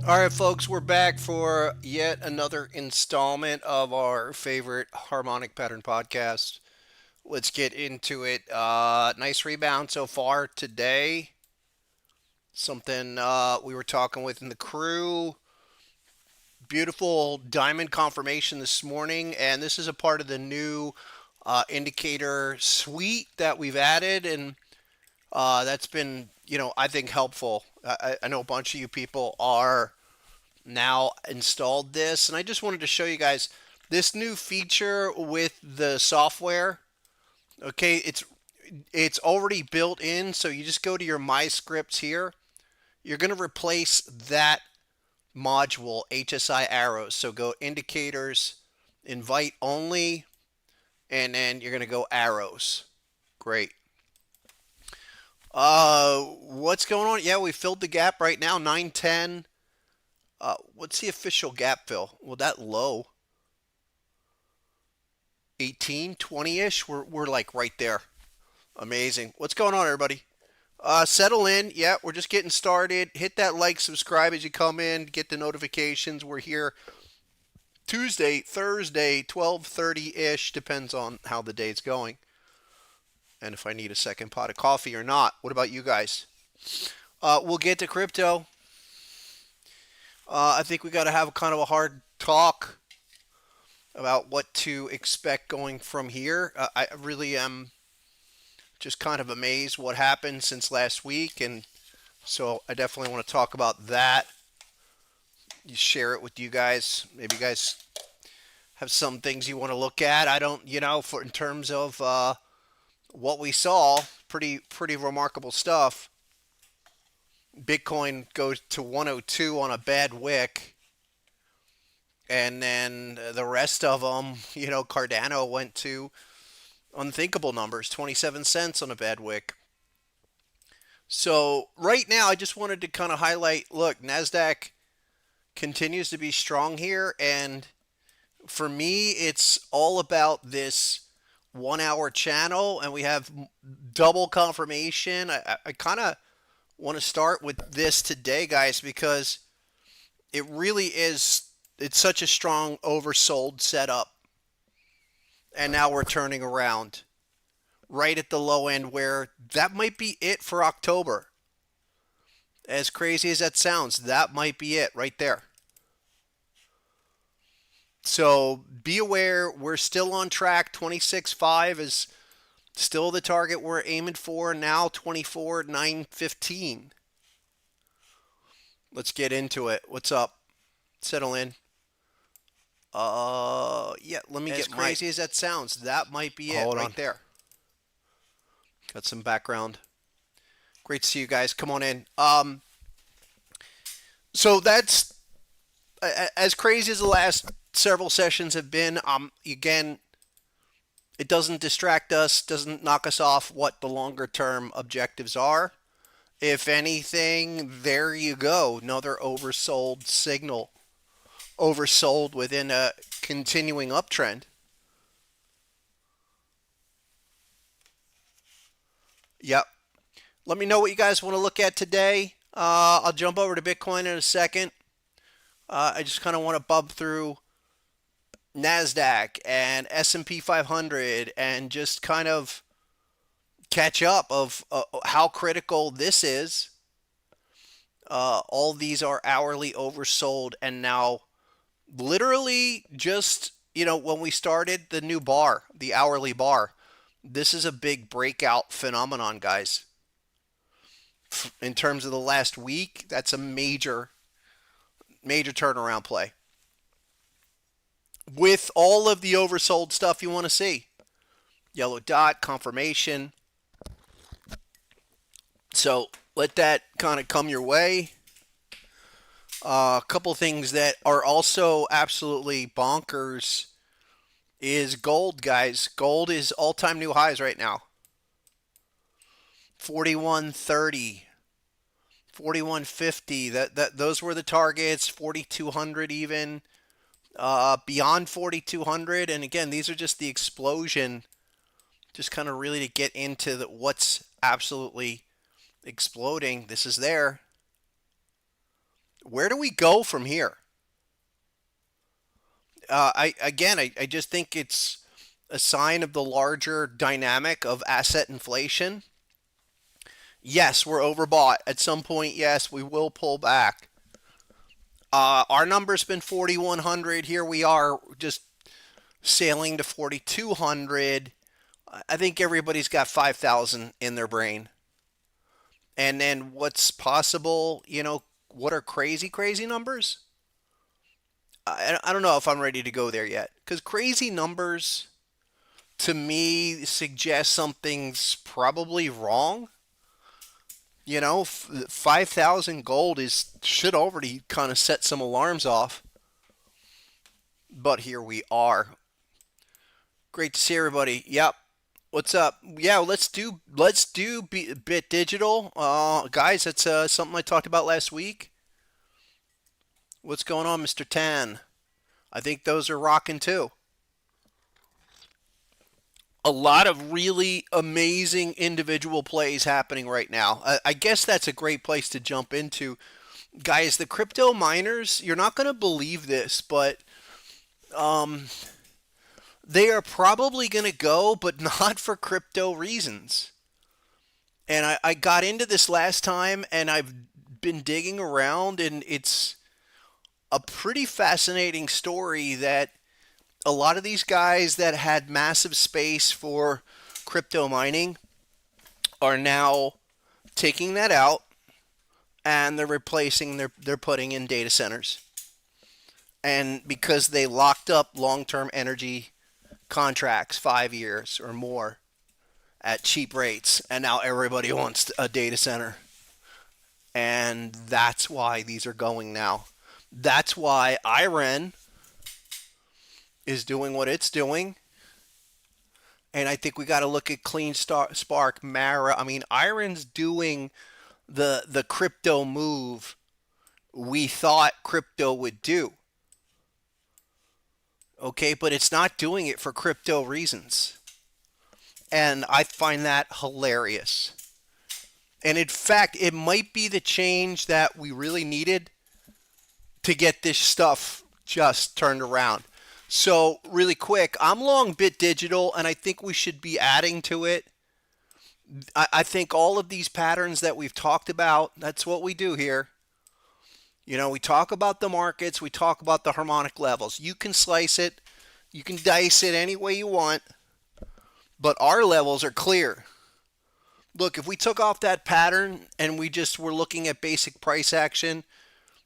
All right, folks, we're back for yet another installment of our favorite harmonic pattern podcast. Let's get into it. Nice rebound so far today. Something we were talking with in the crew. Beautiful diamond confirmation this morning, and this is a part of the new indicator suite that we've added, and that's been, I think helpful. I know a bunch of you people are now installed this, and I just wanted to show you guys this new feature with the software. Okay, it's already built in, so you just go to your My Scripts here. You're going to replace that module HSI arrows. So go indicators, invite only, and then you're going to go arrows. Great. What's going on? Yeah, we filled the gap right now, 910. What's the official gap fill? Well, that low, 18, 20-ish. We're like right there. Amazing. What's going on, everybody? Settle in. Yeah, we're just getting started. Hit that like, subscribe as you come in. Get the notifications. We're here Tuesday, Thursday, 12:30-ish. Depends on how the day's going. And if I need a second pot of coffee or not. What about you guys? We'll get to crypto. I think we got to have a kind of a hard talk about what to expect going from here. I really am just kind of amazed what happened since last week, and so I definitely want to talk about that. You share it with you guys. Maybe you guys have some things you want to look at. I don't, for in terms of what we saw, pretty remarkable stuff. Bitcoin goes to 102 on a bad wick. And then the rest of them, Cardano went to unthinkable numbers, 27 cents on a bad wick. So right now, I just wanted to kind of highlight, look, Nasdaq continues to be strong here. And for me, it's all about this 1 hour channel, and we have double confirmation. I kind of want to start with this today, guys, because it really is, it's such a strong oversold setup. And now we're turning around right at the low end where that might be it for October. As crazy as that sounds, that might be it right there. So be aware, we're still on track. 26.5 is still the target we're aiming for. Now 24.915. Let's get into it. What's up? Settle in. Yeah, let me get As crazy as that sounds, that might be it Hold right on. there. Got some background. Great to see you guys. Come on in. So that's as crazy as the last several sessions have been. Again, it doesn't distract us, doesn't knock us off what the longer term objectives are. If anything, there you go. Another oversold signal. Oversold within a continuing uptrend. Yep. Let me know what you guys want to look at today. I'll jump over to Bitcoin in a second. I just kind of want to bump through Nasdaq and S&P 500 and just kind of catch up of how critical this is. All these are hourly oversold, and now literally just, when we started the new bar, the hourly bar, this is a big breakout phenomenon, guys. In terms of the last week, that's a major turnaround play. With all of the oversold stuff you want to see. Yellow dot, confirmation. So let that kind of come your way. A couple things that are also absolutely bonkers is gold, guys. Gold is all-time new highs right now. 41.30, 41.50. Those were the targets. 4,200 even. Beyond 4,200, and again, these are just the explosion. Just kind of really to get into what's absolutely exploding. This is there. Where do we go from here? I just think it's a sign of the larger dynamic of asset inflation. Yes, we're overbought. At some point, yes, we will pull back. Our number's been 4,100. Here we are just sailing to 4,200. I think everybody's got 5,000 in their brain. And then what's possible, what are crazy, crazy numbers? I don't know if I'm ready to go there yet. Because crazy numbers to me suggest something's probably wrong. 5,000 gold should already kind of set some alarms off. But here we are. Great to see everybody. Yep. What's up? Yeah, let's do bit digital, guys. That's something I talked about last week. What's going on, Mr. Tan? I think those are rocking too. A lot of really amazing individual plays happening right now. I guess that's a great place to jump into, guys. The crypto miners. You're not going to believe this, but um, they are probably going to go, but not for crypto reasons. And I got into this last time, and I've been digging around, and it's a pretty fascinating story that a lot of these guys that had massive space for crypto mining are now taking that out and they're replacing they're putting in data centers. And because they locked up long-term energy contracts, 5 years or more at cheap rates, and now everybody wants a data center. And that's why these are going now. That's why IREN is doing what it's doing. And I think we got to look at CleanSpark, Mara. I mean, IREN's doing the crypto move we thought crypto would do. Okay, but it's not doing it for crypto reasons. And I find that hilarious. And in fact, it might be the change that we really needed to get this stuff just turned around. So, really quick, I'm long bit digital, and I think we should be adding to it. I think all of these patterns that we've talked about, that's what we do here. We talk about the markets, we talk about the harmonic levels. You can slice it, you can dice it any way you want, but our levels are clear. Look, if we took off that pattern and we just were looking at basic price action,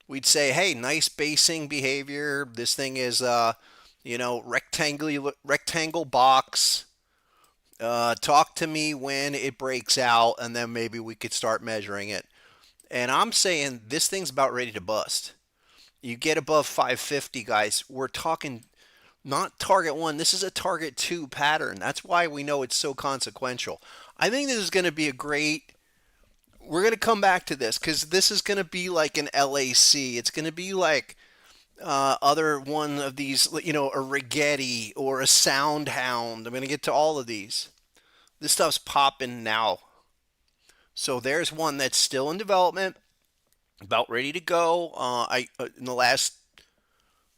we'd say, hey, nice basing behavior. This thing is, rectangle box. Talk to me when it breaks out, and then maybe we could start measuring it. And I'm saying this thing's about ready to bust. You get above 550, guys. We're talking not target one. This is a target two pattern. That's why we know it's so consequential. I think this is going to be a great. We're going to come back to this because this is going to be like an LAC. It's going to be like other one of these, a Rigetti or a Soundhound. I'm going to get to all of these. This stuff's popping now. So there's one that's still in development, about ready to go. In the last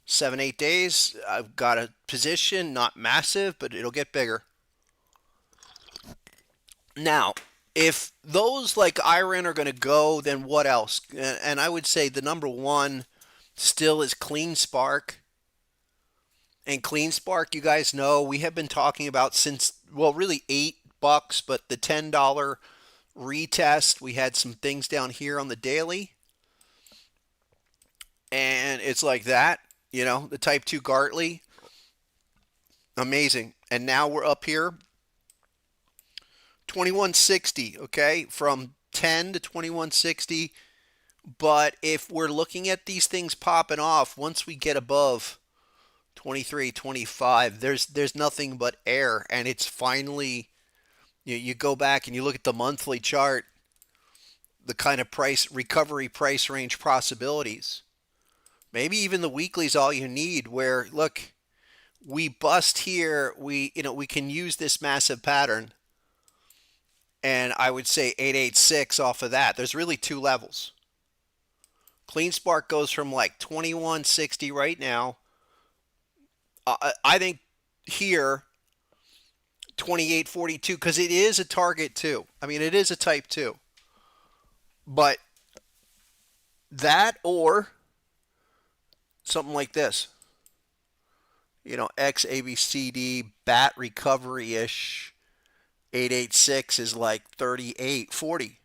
7-8 days, I've got a position, not massive, but it'll get bigger. Now, if those like IREN are going to go, then what else? And I would say the number one still is CleanSpark. And CleanSpark, you guys know, we have been talking about since, well, really $8, but the $10 retest. We had some things down here on the daily. And it's like that, the Type 2 Gartley. Amazing. And now we're up here. 2160, okay? From 10 to 2160. But if we're looking at these things popping off, once we get above 23, 25, there's nothing but air. And it's finally, you go back and you look at the monthly chart, the kind of recovery price range possibilities. Maybe even the weekly is all you need, where, look, we bust here, we can use this massive pattern. And I would say 886 off of that. There's really two levels. CleanSpark goes from like 2160 right now. I think here 2842 because it is a target too. I mean, it is a type 2. But that or something like this. X ABCD bat recovery ish 886 is like 3840.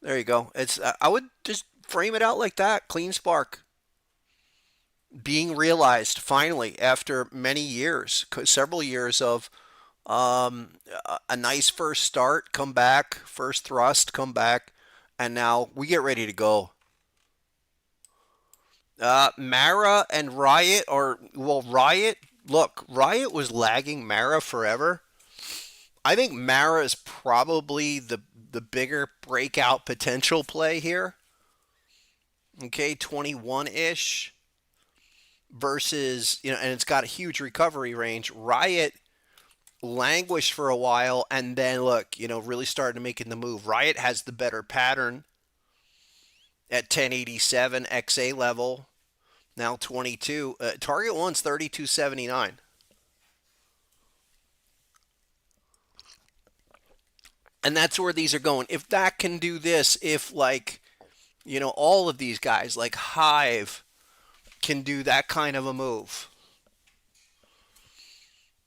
There you go. I would just frame it out like that. CleanSpark being realized finally after many years, several years of a nice first start, come back, first thrust, come back, and now we get ready to go. Mara and Riot, Riot, look, Riot was lagging Mara forever. I think Mara is probably the bigger breakout potential play here. Okay, 21-ish versus, and it's got a huge recovery range. Riot languished for a while and then look, really started making the move. Riot has the better pattern at 1087 XA level. Now 22. Target one's 3279. And that's where these are going. If that can do this, if like, all of these guys like Hive can do that kind of a move,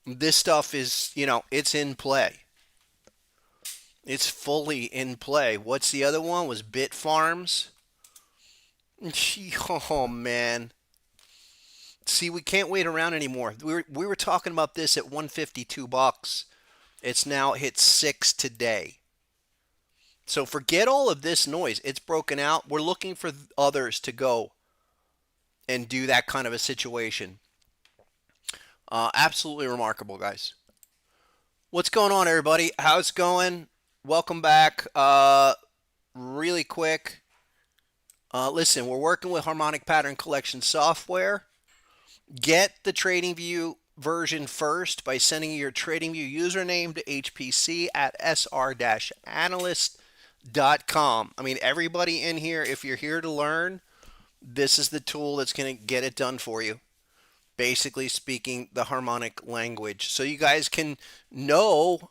this stuff is, it's in play. It's fully in play. What's the other one? Was Bit Farms? Oh man. See, we can't wait around anymore. We were talking about this at 152 bucks. It's now hit 6 today. So forget all of this noise. It's broken out. We're looking for others to go and do that kind of a situation. Absolutely remarkable, guys. What's going on, everybody? How's it going? Welcome back. Really quick. Listen, we're working with Harmonic Pattern Collection software. Get the TradingView version first by sending your TradingView username to hpc at sr-analyst.com. I mean, everybody in here, if you're here to learn, this is the tool that's going to get it done for you. Basically speaking the harmonic language. So you guys can know,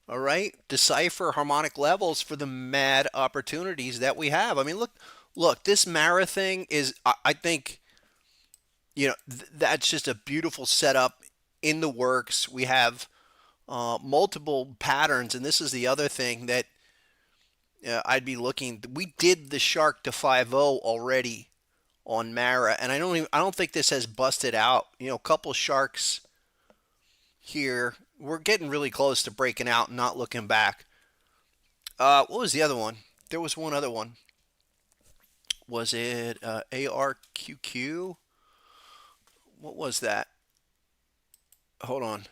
all right, decipher harmonic levels for the mad opportunities that we have. I mean, look, this Mara thing is, I think, that's just a beautiful setup in the works. We have multiple patterns, and this is the other thing that I'd be looking. We did the Shark to 5.0 already on Mara, and I don't think this has busted out. A couple sharks here. We're getting really close to breaking out and not looking back. What was the other one? There was one other one. Was it ARQQ? What was that? Hold on.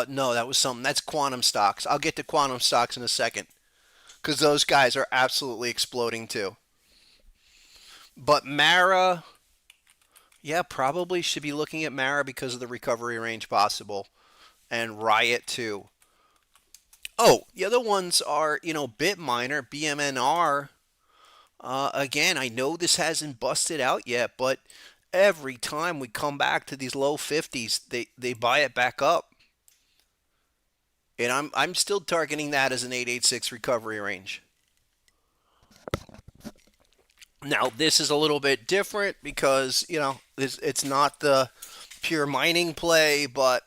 No, that was something. That's quantum stocks. I'll get to quantum stocks in a second because those guys are absolutely exploding too. But Mara, yeah, probably should be looking at Mara because of the recovery range possible, and Riot too. Oh, the other ones are, Bitminer, BMNR. Again, I know this hasn't busted out yet, but every time we come back to these low 50s, they buy it back up. And I'm still targeting that as an 886 recovery range. Now, this is a little bit different because, it's not the pure mining play, but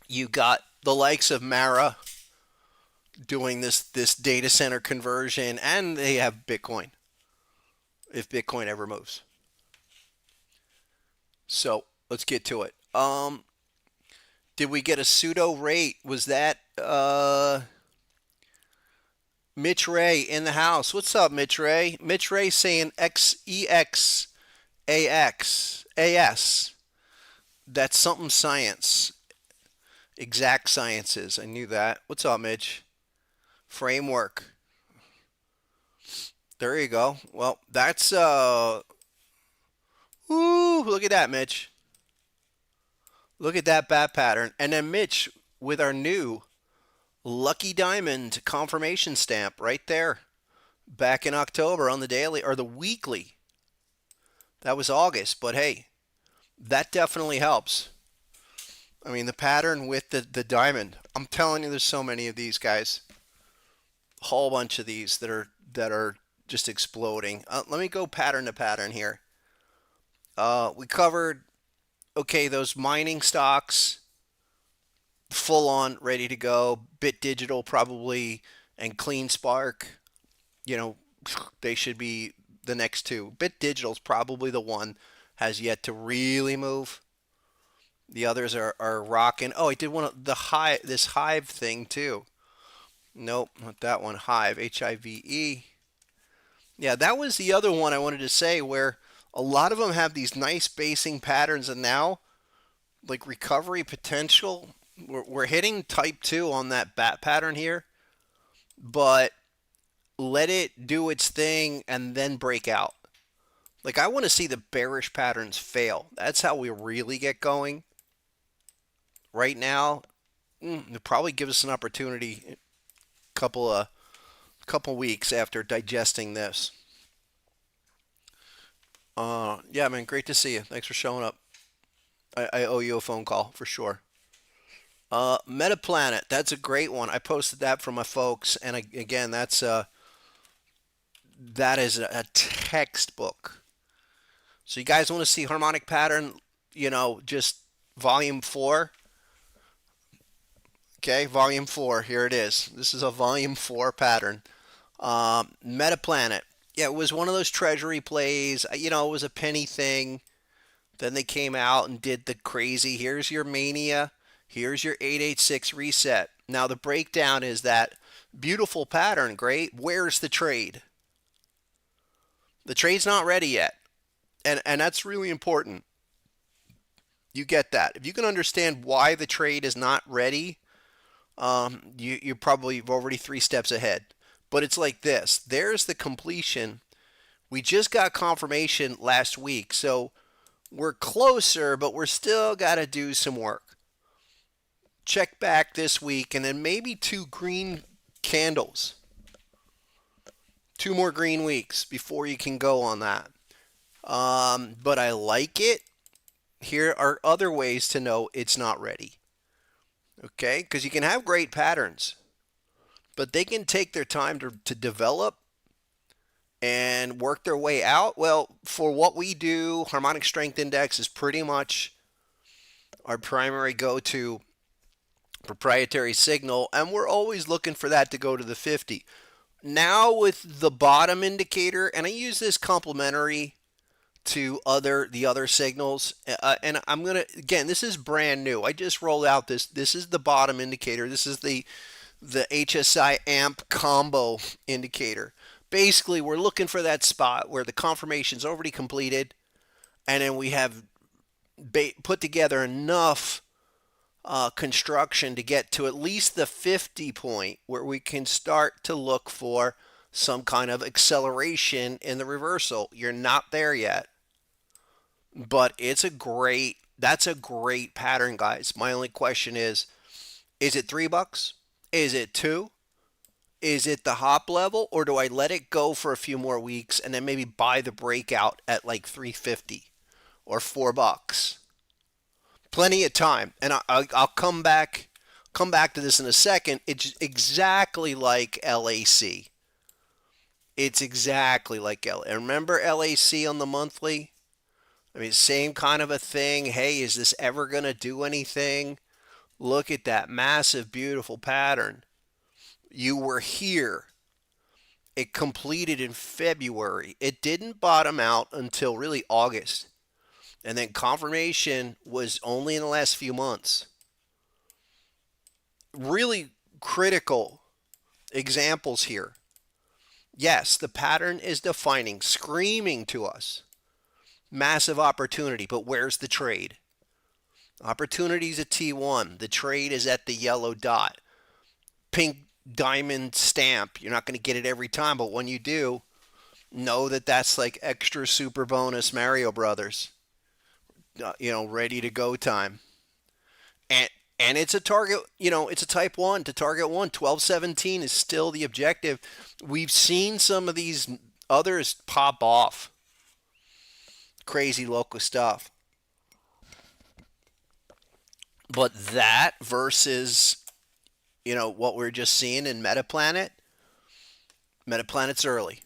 you got the likes of Mara doing this data center conversion, and they have Bitcoin, if Bitcoin ever moves. So let's get to it. Did we get a pseudo rate? Was that Mitch Ray in the house? What's up, Mitch Ray? Mitch Ray saying XEXAX AS. That's something science. Exact sciences. I knew that. What's up, Mitch? Framework. There you go. Well, that's ooh, look at that, Mitch. Look at that bat pattern. And then Mitch with our new Lucky Diamond confirmation stamp right there. back in October on the daily or the weekly. That was August, but hey, that definitely helps. I mean, the pattern with the diamond. I'm telling you, there's so many of these guys. A whole bunch of these that are just exploding. Let me go pattern to pattern here. We covered okay those mining stocks, full on ready to go. Bit Digital probably and CleanSpark. You know, they should be the next two. Bit Digital's probably the one has yet to really move. The others are rocking. Oh, I did one of the hive this hive thing too. Nope, not that one. Hive, HIVE. Yeah, that was the other one I wanted to say where a lot of them have these nice basing patterns, and now like recovery potential. We're hitting type 2 on that bat pattern here, but let it do its thing and then break out. Like I want to see the bearish patterns fail. That's how we really get going. Right now, it'll probably give us an opportunity a couple weeks after digesting this. Yeah, man, great to see you. Thanks for showing up. I owe you a phone call for sure. Metaplanet, that's a great one. I posted that for my folks, and again, that is a textbook. So you guys want to see harmonic pattern? Just volume 4. Okay, volume 4. Here it is. This is a volume 4 pattern. Metaplanet. Yeah, it was one of those treasury plays. It was a penny thing. Then they came out and did the crazy. Here's your mania. Here's your 886 reset. Now the breakdown is that beautiful pattern. Great. Where's the trade? The trade's not ready yet. And that's really important. You get that. If you can understand why the trade is not ready, you're probably already 3 steps ahead. But it's like this. There's the completion. We just got confirmation last week. So we're closer, but we're still got to do some work. Check back this week and then maybe 2 green candles. 2 more green weeks before you can go on that. But I like it. Here are other ways to know it's not ready. Okay? Because you can have great patterns, but they can take their time to develop and work their way out. Well, for what we do, Harmonic Strength Index is pretty much our primary go-to proprietary signal, and we're always looking for that to go to the 50. Now with the bottom indicator, and I use this complementary to the other signals, and I'm gonna again, this is brand new. I just rolled out this. This is the bottom indicator. This is the HSI amp combo indicator. Basically, we're looking for that spot where the confirmation's already completed, and then we have put together enough construction to get to at least the 50 point where we can start to look for some kind of acceleration in the reversal. You're not there yet, but that's a great pattern, guys. My only question is it $3? Is it 2? Is it the hop level, or do I let it go for a few more weeks and then maybe buy the breakout at like 350 or $4? Plenty of time, and I'll come back to this in a second. It's exactly like LAC. It's exactly like LAC. Remember LAC on the monthly? I mean, same kind of a thing. Hey, is this ever going to do anything? Look at that massive, beautiful pattern. You were here. It completed in February. It didn't bottom out until really August. And then confirmation was only in the last few months. Really critical examples here. Yes, the pattern is defining, screaming to us. Massive opportunity, but where's the trade? Opportunity is at T1. The trade is at the yellow dot. Pink diamond stamp. You're not going to get it every time, but when you do, know that that's like extra super bonus Mario Brothers. Ready to go time. And And it's a target, it's a type 1 to target 1. 1217 is still the objective. We've seen some of these others pop off. Crazy local stuff. But that versus, what we're just seeing in Metaplanet, Metaplanet's early.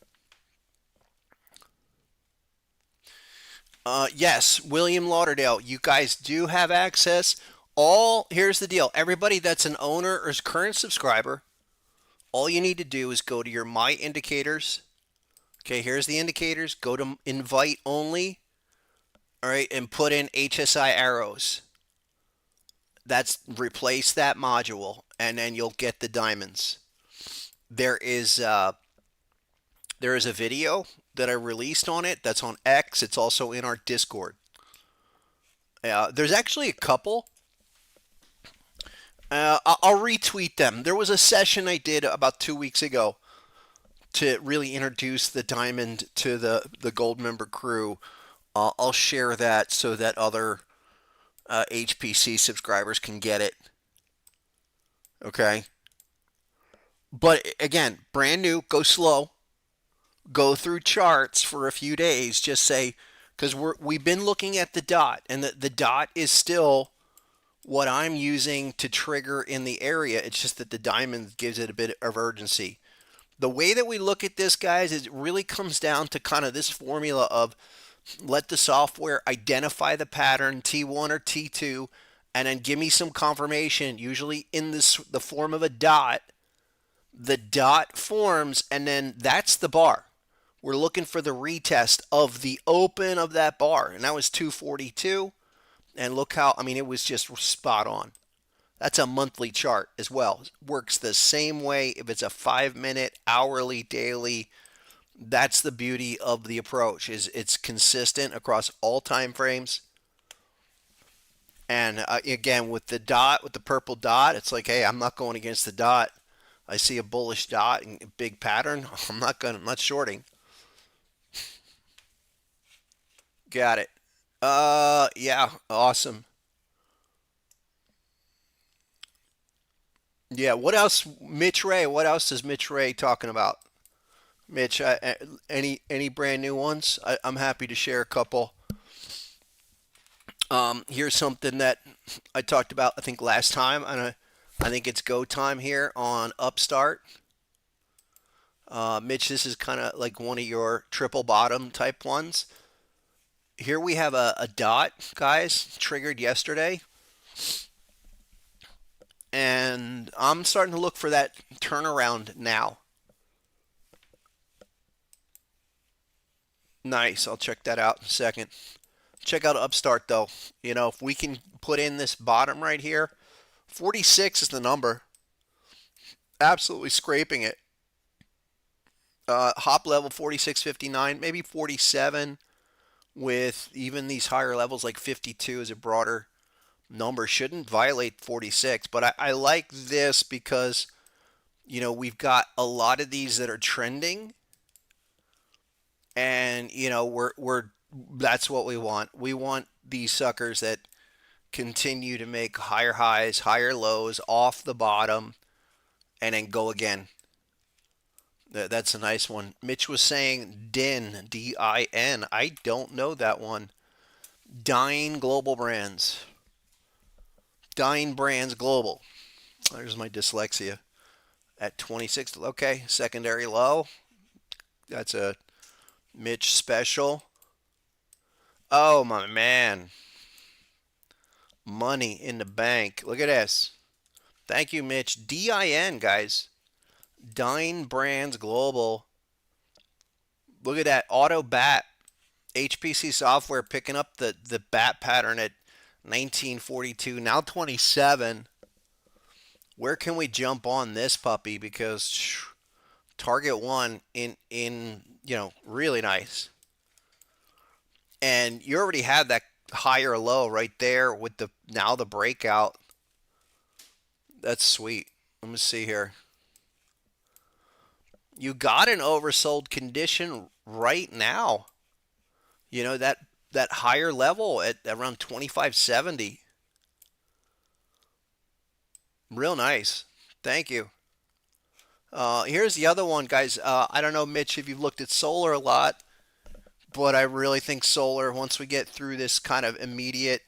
Yes, William Lauderdale, you guys do have access. Here's the deal. Everybody that's an owner or is current subscriber, all you need to do is go to your My Indicators. Okay, here's the indicators. Go to invite only, all right, and put in HSI arrows. That's replace that module, and then you'll get the diamonds. There is there is a video that I released on it. That's on X. It's also in our Discord. There's actually a couple. I'll retweet them. There was a session I did about 2 weeks ago to really introduce the diamond to the gold member crew. I'll share that so that other HPC subscribers can get it. Okay. But again, brand new, go slow. Go through charts for a few days. Just say, because we've been looking at the dot, and the dot is still what I'm using to trigger in the area. It's just that the diamond gives it a bit of urgency. The way that we look at this, guys, is it really comes down to kind of this formula of let the software identify the pattern, T1 or T2, and then give me some confirmation, usually in the form of a dot. The dot forms, and then that's the bar. We're looking for the retest of the open of that bar, and that was 242. And look how, it was just spot on. That's a monthly chart as well. It works the same way if it's a 5-minute, hourly, daily. That's the beauty of the approach, is it's consistent across all time frames. And again, with the dot, with the purple dot, it's like, hey, I'm not going against the dot. I see a bullish dot and a big pattern. I'm not shorting. Got it. Yeah, awesome. Yeah, what else, Mitch Ray? What else is Mitch Ray talking about? Mitch, any brand new ones? I'm happy to share a couple. Here's something that I talked about, I think, last time, and I think it's go time here on Upstart. Mitch, this is kind of like one of your triple bottom type ones. Here we have a dot, guys, triggered yesterday. And I'm starting to look for that turnaround now. Nice. I'll check that out in a second. Check out Upstart, though. If we can put in this bottom right here, 46 is the number. Absolutely scraping it. Hop level 46.59, maybe 47, with even these higher levels like 52 is a broader number. Shouldn't violate 46, but I like this because we've got a lot of these that are trending, and we're that's what we want. We want these suckers that continue to make higher highs, higher lows off the bottom, and then go again. That's a nice one. Mitch was saying DIN, D-I-N. I don't know that one. Dine Global Brands. Dine Brands Global. There's my dyslexia. At 26. Okay, secondary low. That's a Mitch special. Oh, my man. Money in the bank. Look at this. Thank you, Mitch. DIN, guys. Dine Brands Global. Look at that. Auto bat. HPC software picking up the bat pattern at 1942. Now 27. Where can we jump on this puppy? Because target one in really nice. And you already had that higher low right there with now the breakout. That's sweet. Let me see here. You got an oversold condition right now. That higher level at around 25.70. Real nice. Thank you. Here's the other one, guys. I don't know, Mitch, if you've looked at solar a lot, but I really think solar, once we get through this kind of immediate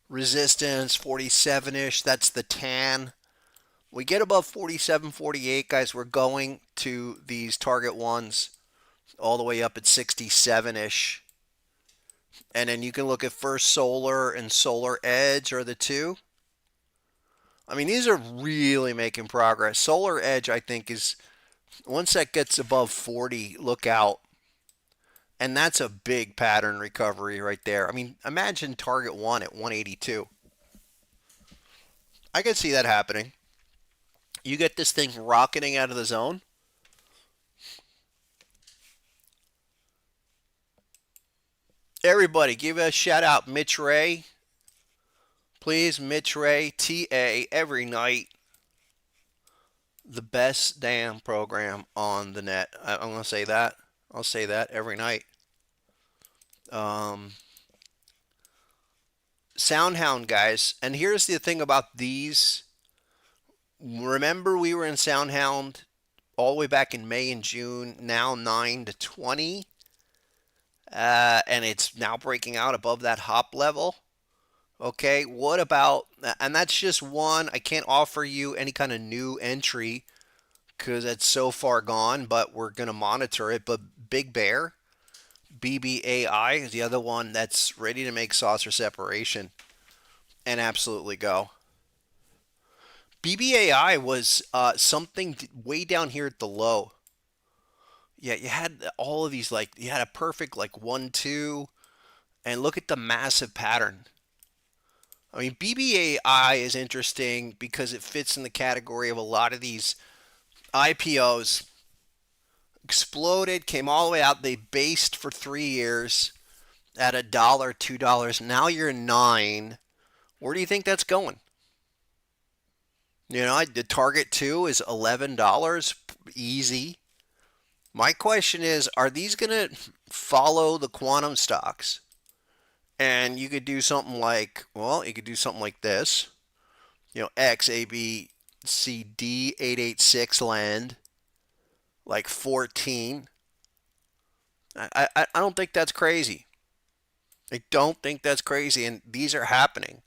resistance, 47-ish, that's the tan. We get above 47, 48, guys, we're going to these target ones all the way up at 67-ish. And then you can look at First Solar and Solar Edge are the two. I mean, these are really making progress. Solar Edge, I think, is once that gets above 40, look out. And that's a big pattern recovery right there. I mean, imagine target one at 182. I could see that happening. You get this thing rocketing out of the zone. Everybody, give a shout out, Mitch Ray. Please, Mitch Ray, TA, every night. The best damn program on the net. I'm going to say that. I'll say that every night. Um, Soundhound, guys. And here's the thing about these. Remember, we were in Soundhound all the way back in May and June, now 9 to 20. And it's now breaking out above that hop level. Okay, what about, and that's just one. I can't offer you any kind of new entry because it's so far gone, but we're going to monitor it. But Big Bear, BBAI, is the other one that's ready to make saucer separation and absolutely go. BBAI was something way down here at the low. Yeah, you had all of these, like, you had a perfect, like, 1, 2, and look at the massive pattern. I mean, BBAI is interesting because it fits in the category of a lot of these IPOs. Exploded, came all the way out. They based for 3 years at $1, $2. Now you're 9. Where do you think that's going? You know, the target two is $11. Easy. My question is, are these going to follow the quantum stocks? And you could do something like, well, you could do something like this. You know, XABCD 886 land, like 14. I don't think that's crazy. I don't think that's crazy. And these are happening.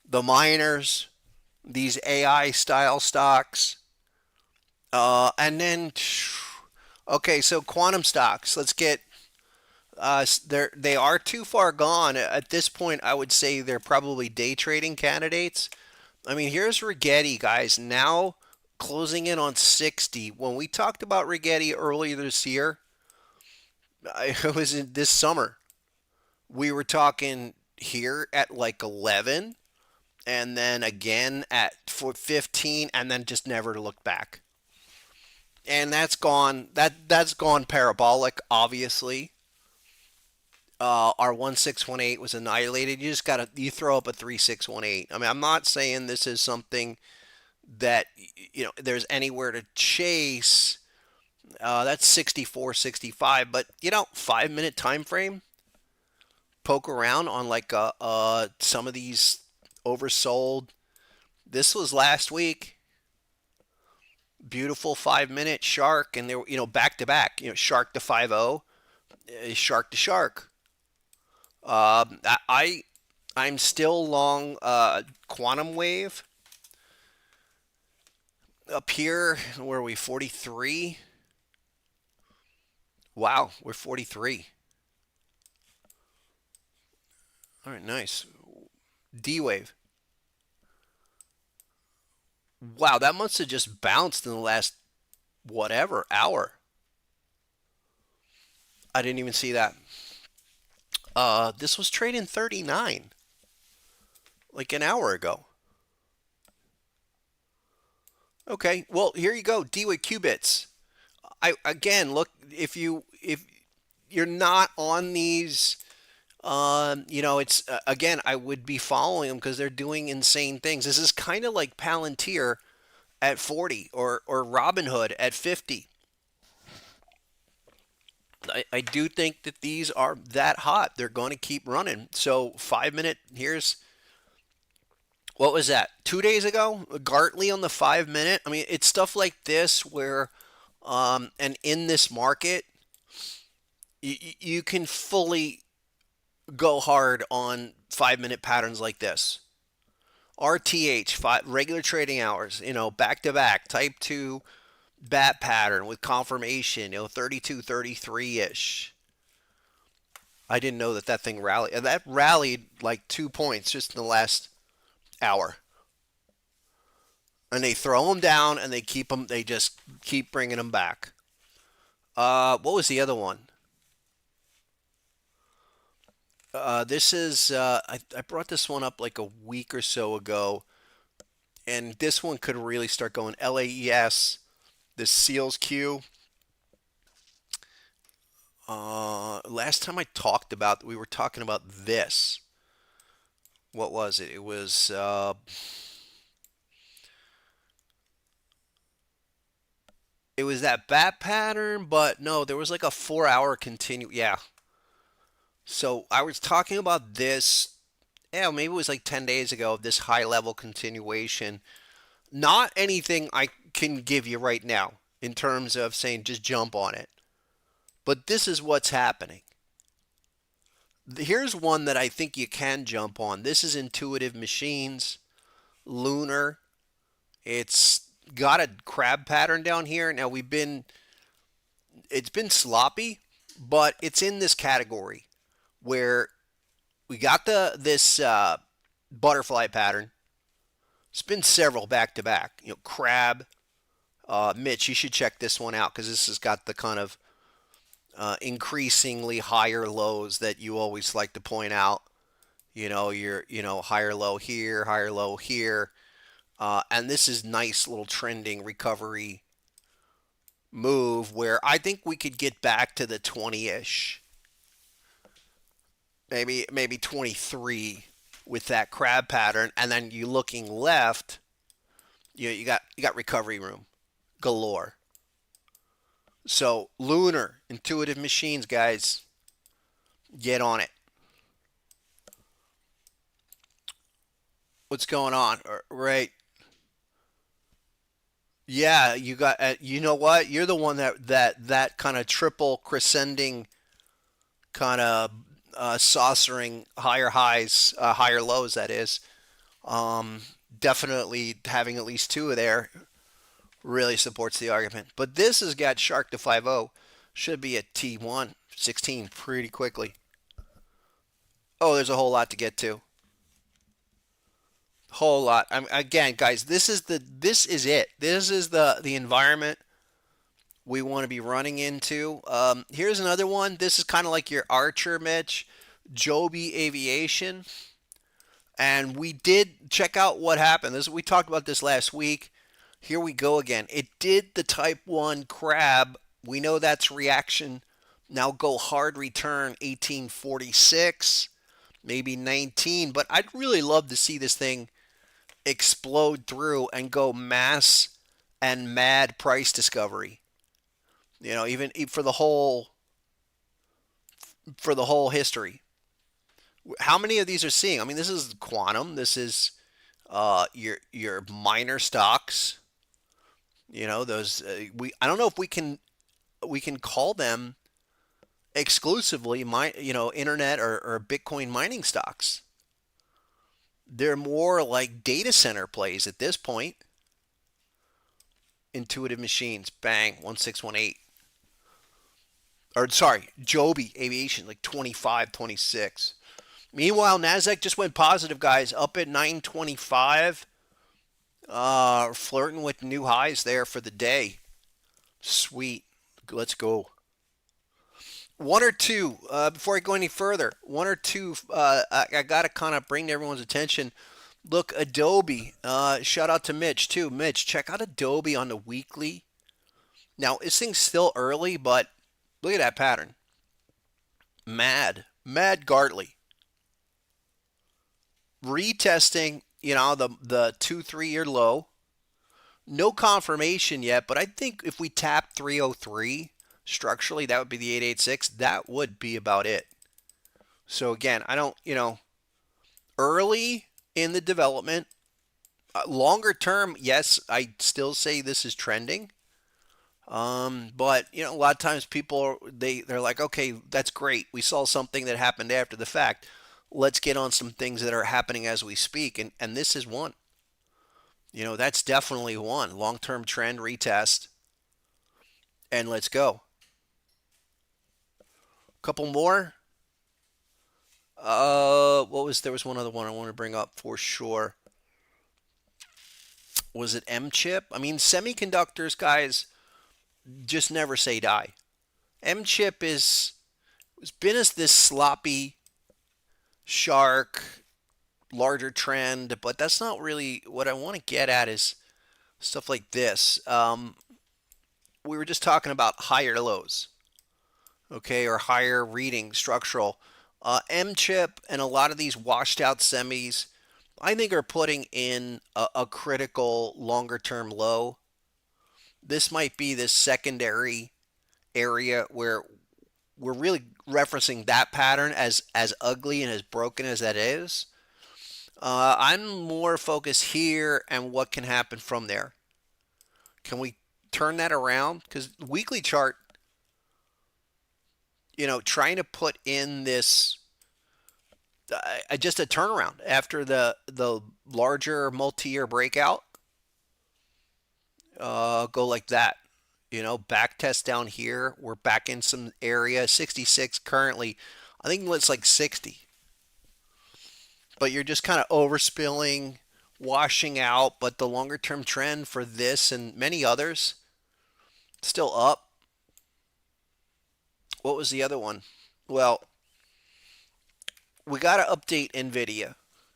The miners, these AI style stocks. And then, okay, so quantum stocks. Let's get they are too far gone at this point. I would say they're probably day trading candidates. I mean, here's Rigetti, guys, now closing in on 60. When we talked about Rigetti earlier this year, it was in this summer. We were talking here at like 11, and then again at 15, and then just never looked back. And that's gone. That's gone parabolic, obviously. Our 1618 was annihilated. You just gotta you throw up a 3618. I mean, I'm not saying this is something that there's anywhere to chase. That's 64, 65. But 5 minute time frame. Poke around on like some of these oversold. This was last week. Beautiful 5 minute shark, and they were back to back. Shark to 50, shark to shark. I'm still long quantum wave up here. Where are we? 43. Wow, we're 43. All right, nice. D wave. Wow, that must have just bounced in the last whatever hour. I didn't even see that. This was trading 39 like an hour ago. Okay, well here you go. D with qubits. I again look if you're not on these. It's again I would be following them because they're doing insane things. This is kind of like Palantir at 40 or Robinhood at 50. I do think that these are that hot. They're going to keep running. So 5 minute, here's What was that? 2 days ago? Gartley on the 5 minute. I mean, it's stuff like this where, and in this market, you can fully go hard on 5 minute patterns like this. RTH, regular trading hours, back to back, type 2 bat pattern with confirmation, 32, 33 ish. I didn't know that thing rallied. That rallied like 2 points just in the last hour. And they throw them down and they keep them, they just keep bringing them back. What was the other one? This is, I brought this one up like a week or so ago, and this one could really start going. LAES, the Seals Q. Last time we were talking about this. What was it? It was that bat pattern, but no, there was like a 4 hour continue. Yeah. So I was talking about this, yeah, maybe it was like 10 days ago, this high level continuation. Not anything I can give you right now in terms of saying just jump on it. But this is what's happening. Here's one that I think you can jump on. This is Intuitive Machines, Lunar. It's got a crab pattern down here. Now it's been sloppy, but it's in this category where we got this butterfly pattern. It's been several back to back. Crab. Mitch, you should check this one out because this has got the kind of increasingly higher lows that you always like to point out. Your higher low here, higher low here. And this is nice little trending recovery move where I think we could get back to the 20-ish. Maybe 23 with that crab pattern, and then you looking left, you got recovery room galore. So Lunar, Intuitive Machines, guys, get on it. What's going on? Right. Yeah, you got. You know what? You're the one that kind of triple crescending, kind of saucering higher highs, higher lows. That is. Um, Definitely having at least two of there really supports the argument. But this has got Shark to 5-0. Should be at T1 16 pretty quickly. Oh, there's a whole lot to get to. Whole lot. Again, guys, this is it. This is the environment we want to be running into. Here's another one. This is kind of like your Archer, Mitch. Joby Aviation. And we did check out what happened. We talked about this last week. Here we go again. It did the type 1 crab. We know that's reaction. Now go hard return 1846, maybe 19. But I'd really love to see this thing explode through and go mass and mad price discovery. Even for the whole history. How many of these are seeing? I mean, this is quantum. This is your minor stocks. Those I don't know if we can call them exclusively internet or Bitcoin mining stocks. They're more like data center plays at this point. Intuitive Machines, bang, 1618. Or sorry, Joby Aviation, like 25, 26. Meanwhile, Nasdaq just went positive, guys, up at 925. Flirting with new highs there for the day. Sweet. Let's go. One or two, before I go any further, one or two, I got to kind of bring to everyone's attention. Look, Adobe, shout out to Mitch too. Mitch, check out Adobe on the weekly. Now, this thing's still early, but look at that pattern. Mad Gartley. Retesting, the 2-3 year low. No confirmation yet, but I think if we tap 303 structurally, that would be the 886. That would be about it. So again, I don't, early in the development, Longer term, yes, I still say this is trending. But a lot of times people they're like, okay, that's great. We saw something that happened after the fact. Let's get on some things that are happening as we speak, and this is one. That's definitely one. Long-term trend retest, and let's go. Couple more. There was one other one I want to bring up for sure. Was it M chip? I mean, semiconductors, guys, just never say die. M chip is has been as this sloppy shark, larger trend, but that's not really what I want to get at. Is stuff like this. We were just talking about higher lows, okay, or higher reading structural. M chip and a lot of these washed out semis, I think, are putting in a critical longer term low. This might be this secondary area where we're really referencing that pattern as ugly and as broken as that is. I'm more focused here and what can happen from there. Can we turn that around? Because weekly chart, trying to put in this just a turnaround after the larger multi-year breakout, go like that. Back test down here. We're back in some area. 66 currently. I think it's like 60. But you're just kind of overspilling, washing out. But the longer term trend for this and many others still up. What was the other one? Well, we got to update Nvidia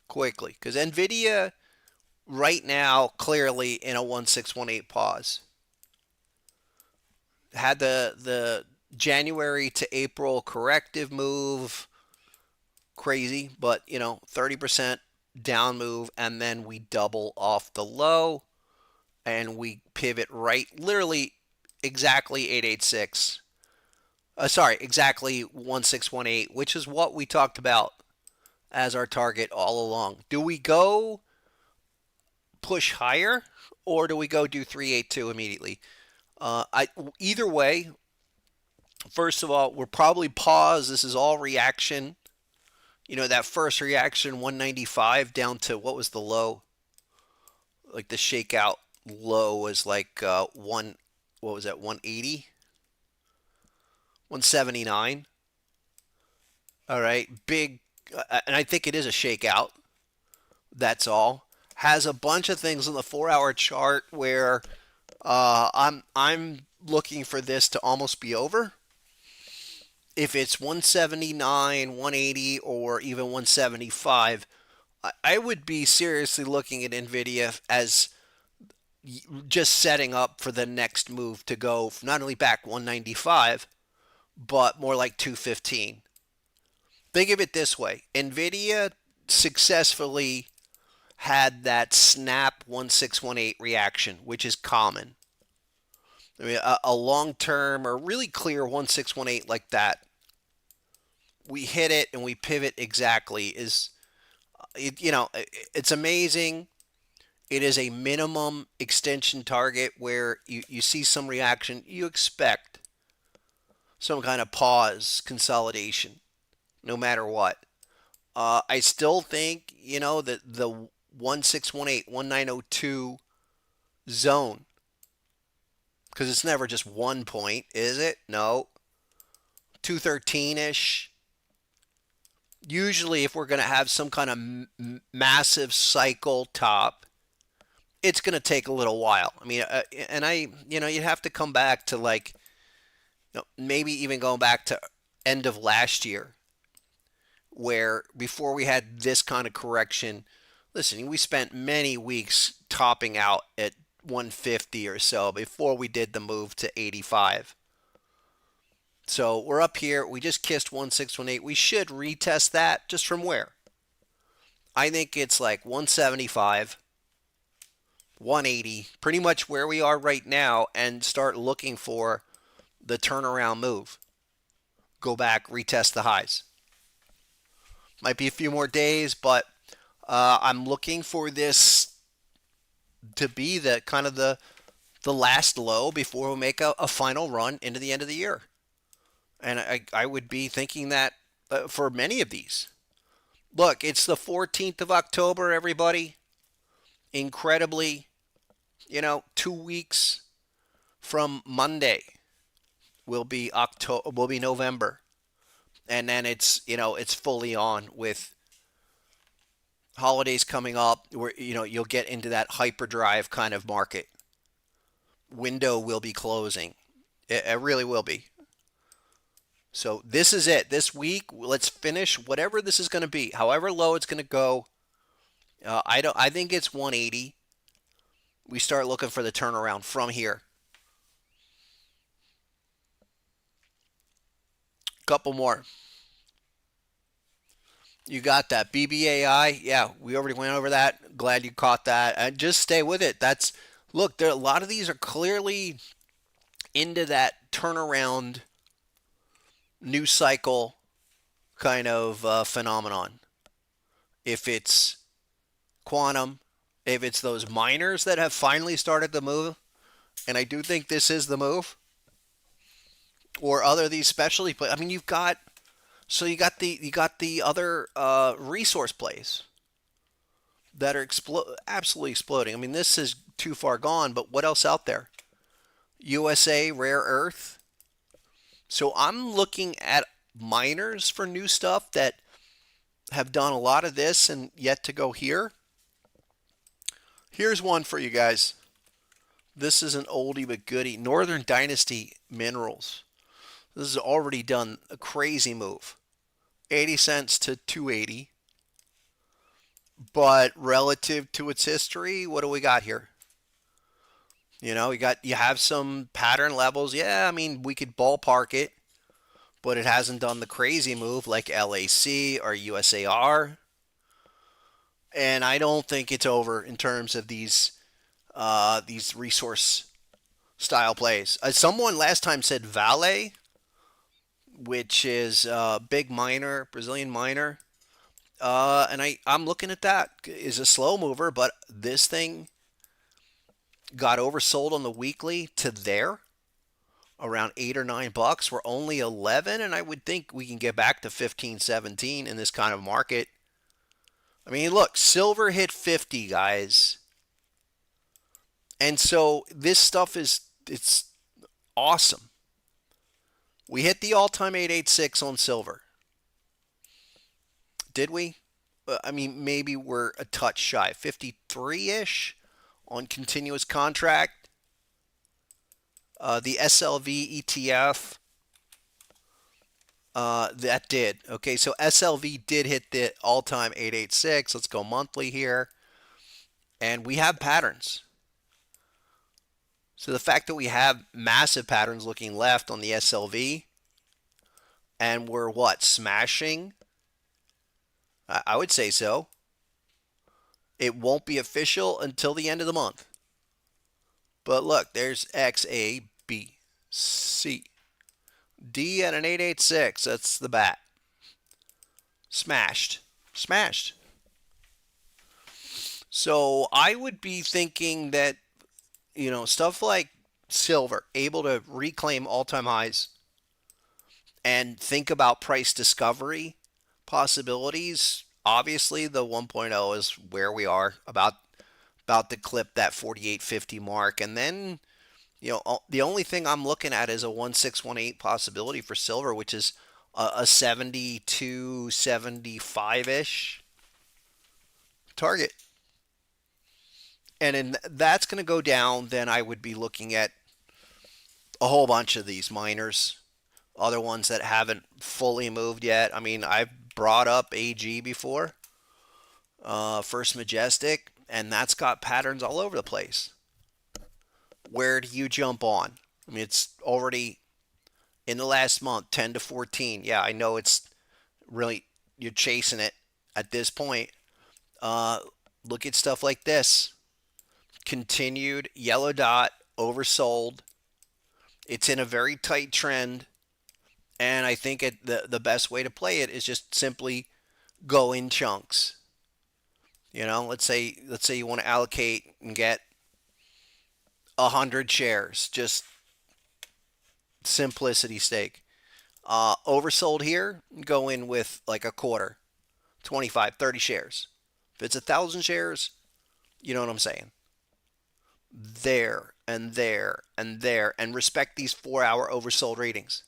quickly because Nvidia right now clearly in a 1618 pause. Had the January to April corrective move, crazy, but 30% down move, and then we double off the low and we pivot right, literally exactly 886. Sorry, exactly 1618, which is what we talked about as our target all along. Do we go push higher or do we go do 382 immediately? Either way, first of all, we're probably pause. This is all reaction. That first reaction, 195 down to what was the low? Like the shakeout low was like what was that, 180? 179. All right, big, and I think it is a shakeout. That's all. Has a bunch of things on the 4-hour chart where I'm looking for this to almost be over. If it's 179, 180, or even 175, I would be seriously looking at Nvidia as just setting up for the next move to go not only back 195, but more like 215. Think of it this way. Nvidia successfully had that snap 1618 reaction, which is common. I mean, a long term or really clear 1618 like that, we hit it and we pivot exactly. It's amazing. It is a minimum extension target where you see some reaction. You expect some kind of pause, consolidation, no matter what. I still think, that the 1618, 1902 zone, because it's never just one point, is it? No. 213-ish. Usually, if we're going to have some kind of massive cycle top, it's going to take a little while. I mean, you'd have to come back to like, maybe even going back to end of last year, where before we had this kind of correction, listen, we spent many weeks topping out at 150 or so before we did the move to 85. So we're up here. We just kissed 1618. We should retest that just from where? I think it's like 175, 180, pretty much where we are right now, and start looking for the turnaround move. Go back, retest the highs. Might be a few more days, but I'm looking for this to be the kind of the last low before we make a final run into the end of the year. And I would be thinking that for many of these. Look, it's the 14th of October, everybody. Incredibly, 2 weeks from Monday will be November. And then it's fully on with holidays coming up where you'll get into that hyperdrive kind of market. Window will be closing. It really will be. So this is it. This week, let's finish whatever this is going to be. However low it's going to go. I think it's 180. We start looking for the turnaround from here. Couple more. You got that BBAI. Yeah, we already went over that. Glad you caught that. And just stay with it. Look, a lot of these are clearly into that turnaround new cycle kind of phenomenon. If it's quantum, if it's those miners that have finally started to move, and I do think this is the move, or other these specialty plays. I mean, you got the other resource plays that are absolutely exploding. I mean, this is too far gone, but what else out there? USA rare earth. So I'm looking at miners for new stuff that have done a lot of this and yet to go here. Here's one for you guys. This is an oldie but goodie. Northern Dynasty Minerals. This has already done a crazy move. 80 cents to 280. But relative to its history, what do we got here? You have some pattern levels. Yeah, I mean, we could ballpark it, but it hasn't done the crazy move like LAC or USAR. And I don't think it's over in terms of these resource style plays. Someone last time said Vale, which is a big miner, Brazilian miner. And I'm looking at that. Is a slow mover, but this thing got oversold on the weekly to there around $8 or $9. We're only 11, and I would think we can get back to 15, 17 in this kind of market. I mean, look, silver hit 50, guys. And so this stuff it's awesome. We hit the all-time 886 on silver. Did we? I mean, maybe we're a touch shy. 53-ish on continuous contract. The SLV ETF, that did. Okay, so SLV did hit the all-time 886. Let's go monthly here. And we have patterns. So the fact that we have massive patterns looking left on the SLV, and we're what? Smashing? I would say so. It won't be official until the end of the month. But look, there's X, A, B, C, D at an 886. That's the bat. Smashed. Smashed. So I would be thinking that, stuff like silver, able to reclaim all-time highs and think about price discovery possibilities. Obviously, the 1.0 is where we are, about to clip that 48.50 mark. And then, the only thing I'm looking at is a 1618 possibility for silver, which is a 72, 75-ish target. And then that's going to go down. Then I would be looking at a whole bunch of these miners, other ones that haven't fully moved yet. I mean, I've brought up AG before, First Majestic, and that's got patterns all over the place. Where do you jump on? I mean, it's already in the last month, 10 to 14. Yeah, I know it's really, you're chasing it at this point. Look at stuff like this. Continued yellow dot, oversold. It's in a very tight trend. And I think the best way to play it is just simply go in chunks. Let's say you want to allocate and get 100 shares, just simplicity stake. Oversold here, go in with like a quarter, 25, 30 shares. If it's 1,000 shares, you know what I'm saying. There and there and there, and respect these 4-hour oversold readings,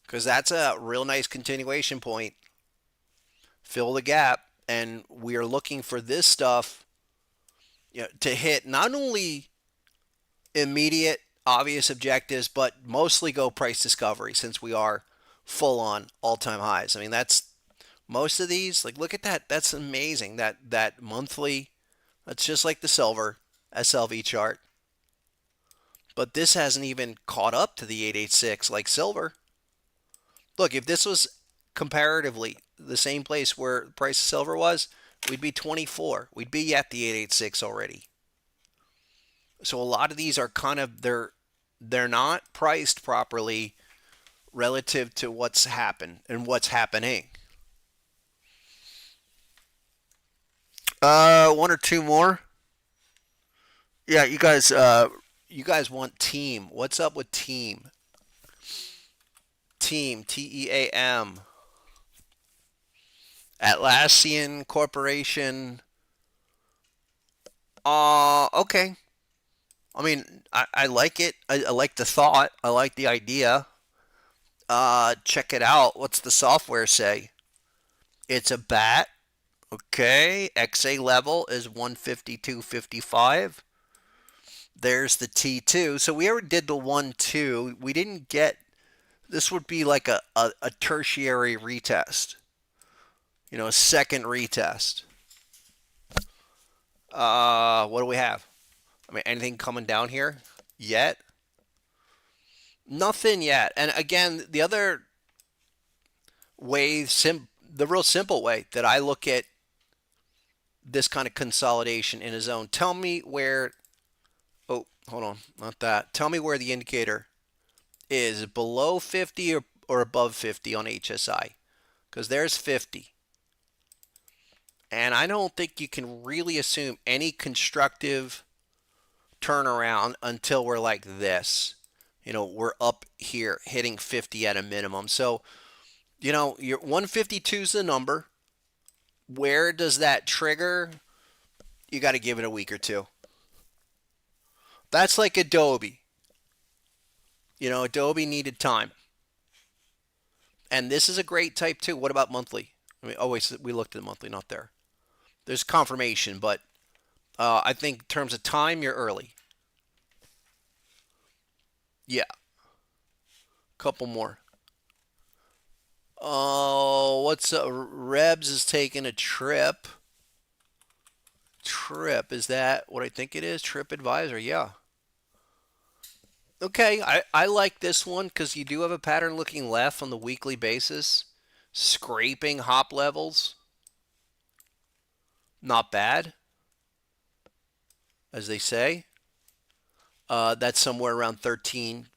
because that's a real nice continuation point. Fill the gap, and we are looking for this stuff, to hit not only immediate obvious objectives, but mostly go price discovery, since we are full on all-time highs. I mean, that's most of these. Like, look at that. That's amazing. That monthly. That's just like the silver SLV chart. But this hasn't even caught up to the 886 like silver. Look, if this was comparatively the same place where the price of silver was, we'd be 24. We'd be at the 886 already. So a lot of these are kind of, they're not priced properly relative to what's happened and what's happening. One or two more. Yeah, you guys want team. What's up with team? Team, TEAM. Atlassian Corporation. Okay. I mean, I like it. I like the thought. I like the idea. Check it out. What's the software say? It's a bat. Okay. XA level is 152.55. There's the T2. So we already did the 1-2. We didn't get, this would be like a tertiary retest. A second retest. What do we have? I mean, anything coming down here yet? Nothing yet. And again, the other way, the real simple way that I look at this kind of consolidation in a zone. Tell me where, oh, hold on, not that. Tell me where the indicator is, below 50 or above 50 on HSI, because there's 50. And I don't think you can really assume any constructive turnaround until we're like this. We're up here hitting 50 at a minimum. So, your 152 is the number. Where does that trigger? You got to give it a week or two. That's like Adobe. Adobe needed time. And this is a great type too. What about monthly? I mean, always we looked at the monthly, not there. There's confirmation, but I think in terms of time, you're early. Yeah. Couple more. Oh, what's up? Rebs is taking a trip. Trip, is that what I think it is? TripAdvisor, yeah. Okay, I like this one because you do have a pattern looking left on the weekly basis. Scraping hop levels. Not bad, as they say. That's somewhere around 13,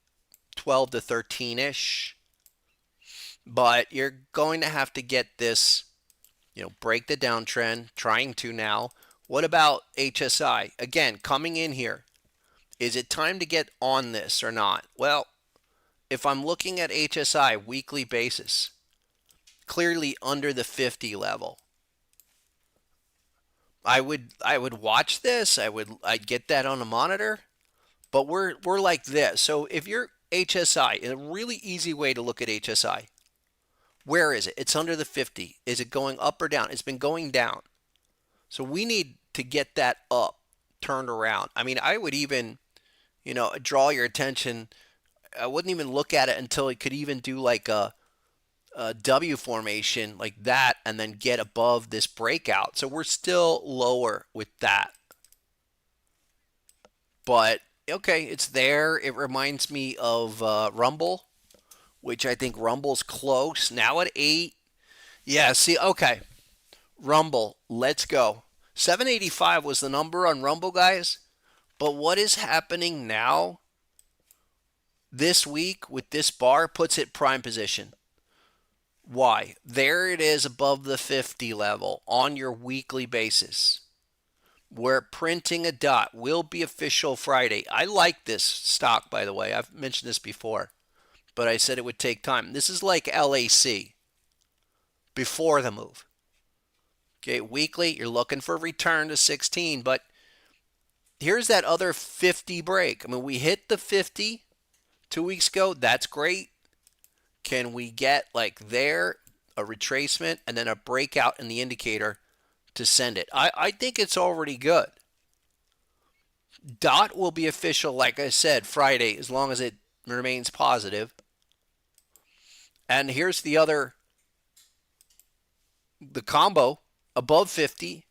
12 to 13-ish. But you're going to have to get this, break the downtrend, trying to now. What about HSI? Again, coming in here. Is it time to get on this or not? Well, if I'm looking at HSI weekly basis, clearly under the 50 level, I would watch this. I'd get that on a monitor. But we're like this. So if you're HSI, a really easy way to look at HSI, where is it? It's under the 50. Is it going up or down? It's been going down. So we need to get that up, turned around. I mean, I would even, draw your attention. I wouldn't even look at it until it could even do like a W formation like that and then get above this breakout. So we're still lower with that. But, okay, it's there. It reminds me of Rumble, which I think Rumble's close. Now at 8. Yeah, see, okay. Rumble, let's go. 785 was the number on Rumble, guys. But what is happening now this week with this bar puts it prime position. Why? There it is above the 50 level on your weekly basis. We're printing a dot. Will be official Friday. I like this stock, by the way. I've mentioned this before, but I said it would take time. This is like LAC before the move. Okay, weekly, you're looking for a return to 16, but here's that other 50 break. I mean, we hit the 50 2 weeks ago. That's great. Can we get like there, a retracement, and then a breakout in the indicator to send it? I think it's already good. Dot will be official, like I said, Friday, as long as it remains positive. And here's the combo above 50.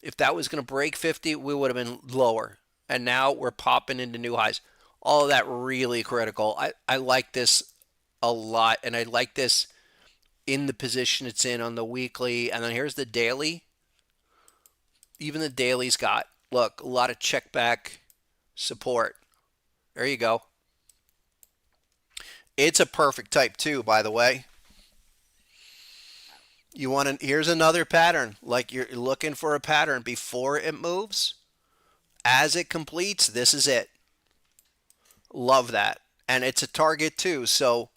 If that was going to break 50, we would have been lower. And now we're popping into new highs. All of that really critical. I like this a lot, and I like this in the position it's in on the weekly. And then here's the daily. Even the daily's got, look, a lot of check back support. There you go. It's a perfect type 2, by the way. You want to, here's another pattern. Like you're looking for a pattern before it moves. As it completes, this is it. Love that. And it's a target too, so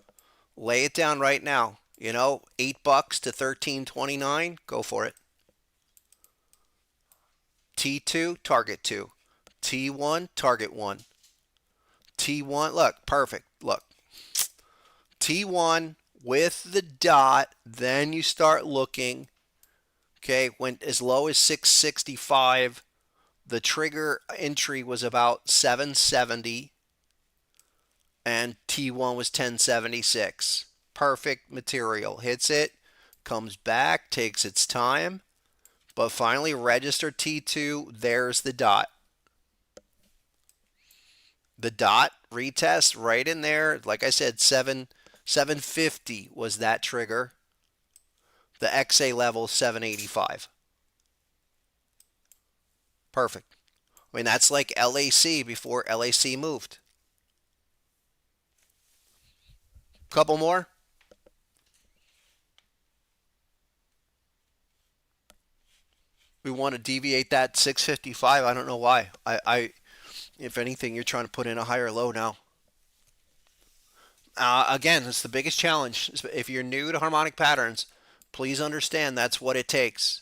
lay it down right now. You know, $8 to 13.29. Go for it. T2, target 2. T1, target 1. T1, look, perfect. Look. T1 with the dot, then you start looking, okay, when as low as 665, the trigger entry was about 770, and T1 was 1076. Perfect material. Hits it, comes back, takes its time, but finally register T2. There's the dot. The dot retest right in there. Like I said, 750 was that trigger. The XA level 785. Perfect. I mean, that's like LAC before LAC moved. Couple more. We want to deviate that 655. I don't know why. If anything, you're trying to put in a higher low now. Again, it's the biggest challenge. If you're new to harmonic patterns, please understand that's what it takes.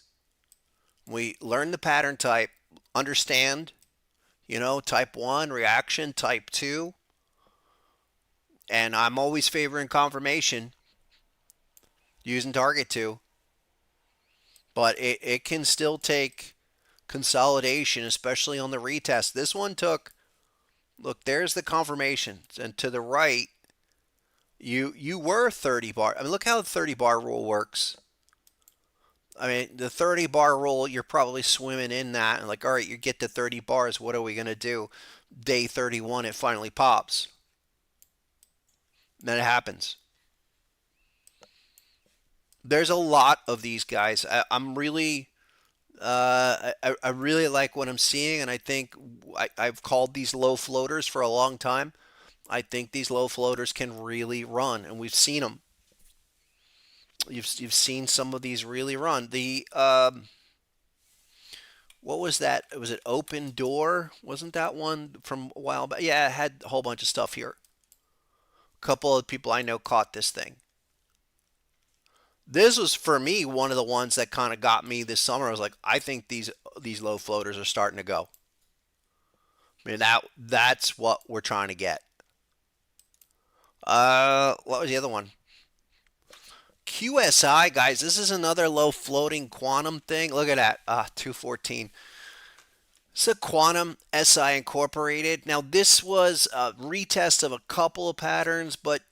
We learn the pattern type, understand, type 1, reaction, type 2. And I'm always favoring confirmation using target 2. But it can still take consolidation, especially on the retest. This one took, look, there's the confirmation. And to the right, you were 30 bar. I mean, look how the 30 bar rule works. I mean, the 30 bar rule, you're probably swimming in that. And like, all right, you get to 30 bars. What are we going to do? Day 31, it finally pops. Then it happens. There's a lot of these guys. I'm really, I really like what I'm seeing, and I think I've called these low floaters for a long time. I think these low floaters can really run, and we've seen them. You've seen some of these really run. What was that? Was it Open Door? Wasn't that one from a while back? Yeah, it had a whole bunch of stuff here. A couple of people I know caught this thing. This was for me one of the ones that kind of got me this summer. I was like, I think these low floaters are starting to go. I mean that's what we're trying to get. What was the other one? QSI, guys. This is another low floating quantum thing. Look at that. 214. It's a Quantum SI Incorporated. Now this was a retest of a couple of patterns, but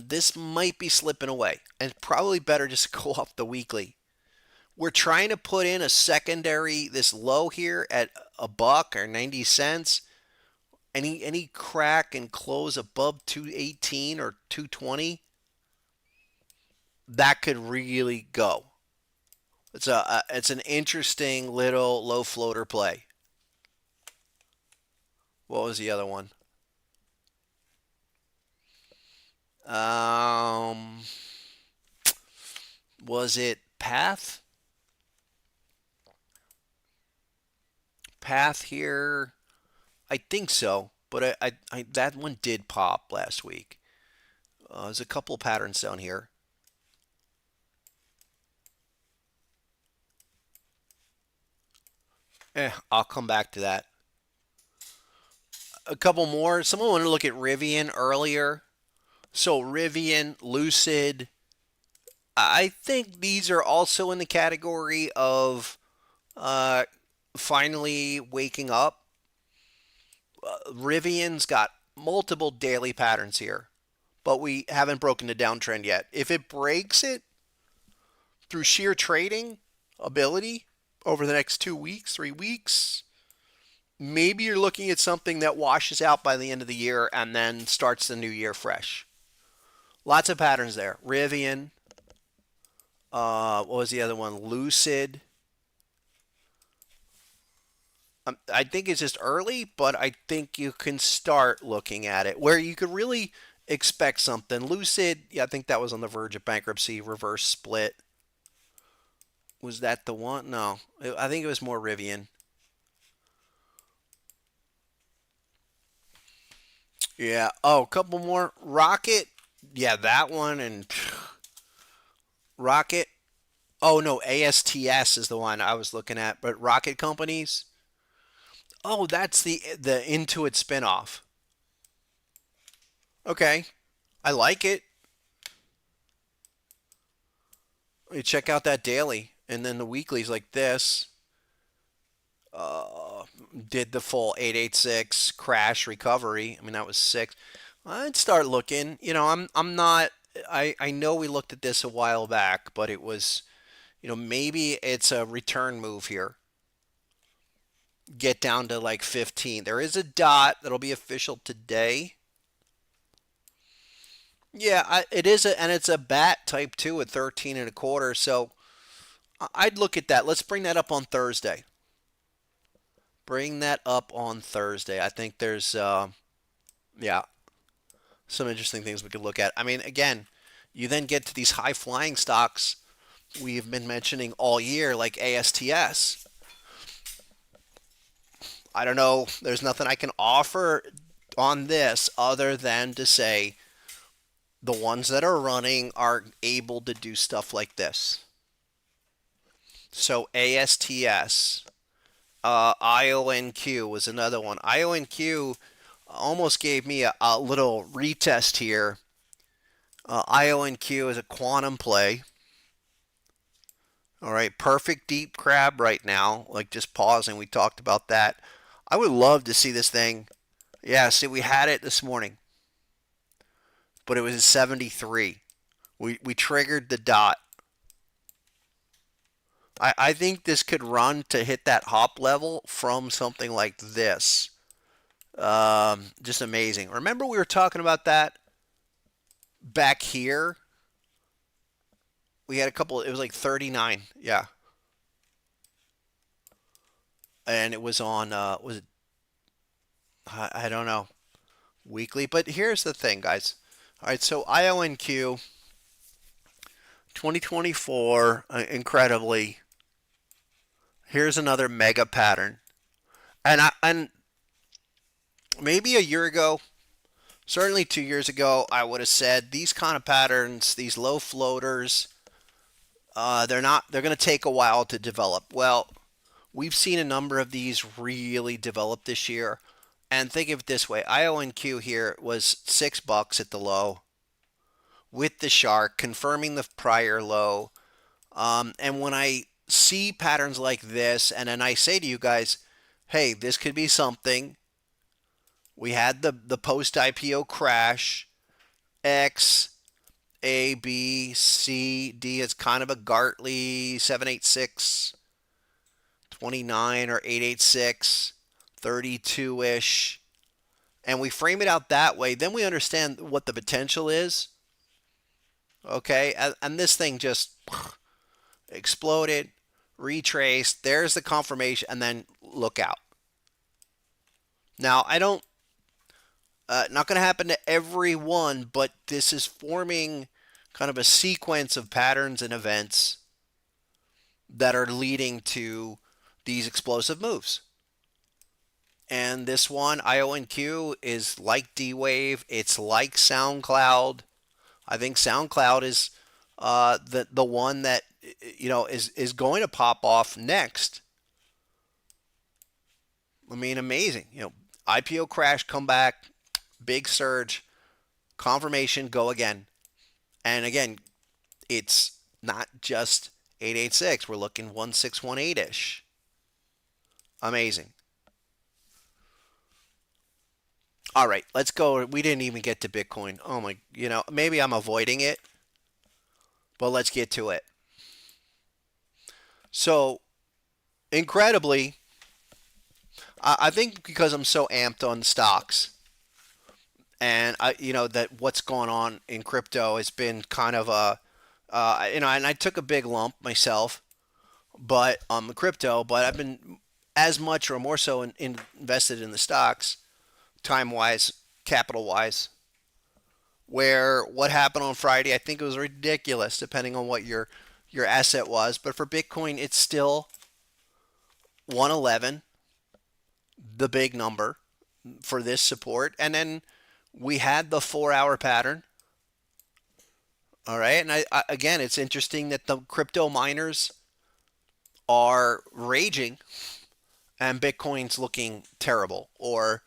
this might be slipping away, and probably better just go off the weekly. We're trying to put in a secondary, this low here at $1 or 90 cents. Any crack and close above 218 or 220, that could really go. It's an interesting little low floater play. What was the other one? Was it Path? path here? I think so, but that one did pop last week. There's a couple patterns down here. I'll come back to that. A couple more. Someone wanted to look at Rivian earlier. So Rivian, Lucid. I think these are also in the category of uh, finally waking up. Rivian's got multiple daily patterns here, but we haven't broken the downtrend yet. If it breaks it through sheer trading ability over the next 2 weeks, 3 weeks, maybe you're looking at something that washes out by the end of the year and then starts the new year fresh. Lots of patterns there. Rivian. What was the other one? Lucid. I think it's just early, but I think you can start looking at it where you could really expect something. Lucid, yeah, I think that was on the verge of bankruptcy, reverse split. Was that the one? No, I think it was more Rivian. Yeah. Oh, a couple more. Rocket. Yeah, that one and Rocket. Oh no, ASTS is the one I was looking at, but Rocket Companies. Oh, that's the Intuit spinoff. Okay, I like it. You check out that daily, and then the weeklies like this. Uh, did the full 886 crash recovery. I mean, that was six. I'd start looking. I'm not. I know we looked at this a while back, but it was, maybe it's a return move here. Get down to like 15. There is a dot that'll be official today. Yeah, it is and it's a bat type 2 at 13 and a quarter. So I'd look at that. Let's bring that up on Thursday. Bring that up on Thursday. I think there's, yeah, some interesting things we could look at. I mean, again, you then get to these high flying stocks we've been mentioning all year, like ASTS. I don't know. There's nothing I can offer on this other than to say the ones that are running are able to do stuff like this. So ASTS, IonQ was another one. IonQ almost gave me a little retest here. IonQ is a quantum play. All right, perfect deep crab right now. Like just pausing, we talked about that. I would love to see this thing. Yeah, see, we had it this morning, but it was at 73. We triggered the dot. I think this could run to hit that hop level from something like this. Just amazing. Remember we were talking about that back here? We had a couple, it was like 39. Yeah. And it was on, was it, I don't know, weekly. But here's the thing, guys. All right, so IonQ 2024, incredibly, here's another mega pattern. And maybe a year ago, certainly 2 years ago, I would have said these kind of patterns, these low floaters, they're going to take a while to develop. Well, we've seen a number of these really develop this year. And think of it this way, IonQ here was $6 at the low with the shark, confirming the prior low. And when I see patterns like this, and then I say to you guys, hey, this could be something. We had the post-IPO crash. X, A, B, C, D. It's kind of a Gartley 786, 29 or 886, 32-ish. And we frame it out that way. Then we understand what the potential is. Okay, and this thing just exploded, retraced. There's the confirmation, and then look out. Now, I don't, not going to happen to everyone, but this is forming kind of a sequence of patterns and events that are leading to these explosive moves. And this one, IonQ, is like D-Wave. It's like SoundCloud. I think SoundCloud is the one that is going to pop off next. I mean, amazing. IPO crash, come back, big surge, confirmation, go again. And again, it's not just 886. We're looking 1618-ish. Amazing. All right, let's go. We didn't even get to Bitcoin. Oh my, maybe I'm avoiding it, but let's get to it. So, incredibly, I think because I'm so amped on stocks and that what's going on in crypto has been kind of and I took a big lump myself, but on the crypto, but I've been as much or more so invested in the stocks, time wise, capital wise. Where what happened on Friday, I think it was ridiculous, depending on what your asset was. But for Bitcoin, it's still 111, the big number for this support, and then we had the 4 hour pattern. All right, and again, it's interesting that the crypto miners are raging and Bitcoin's looking terrible, or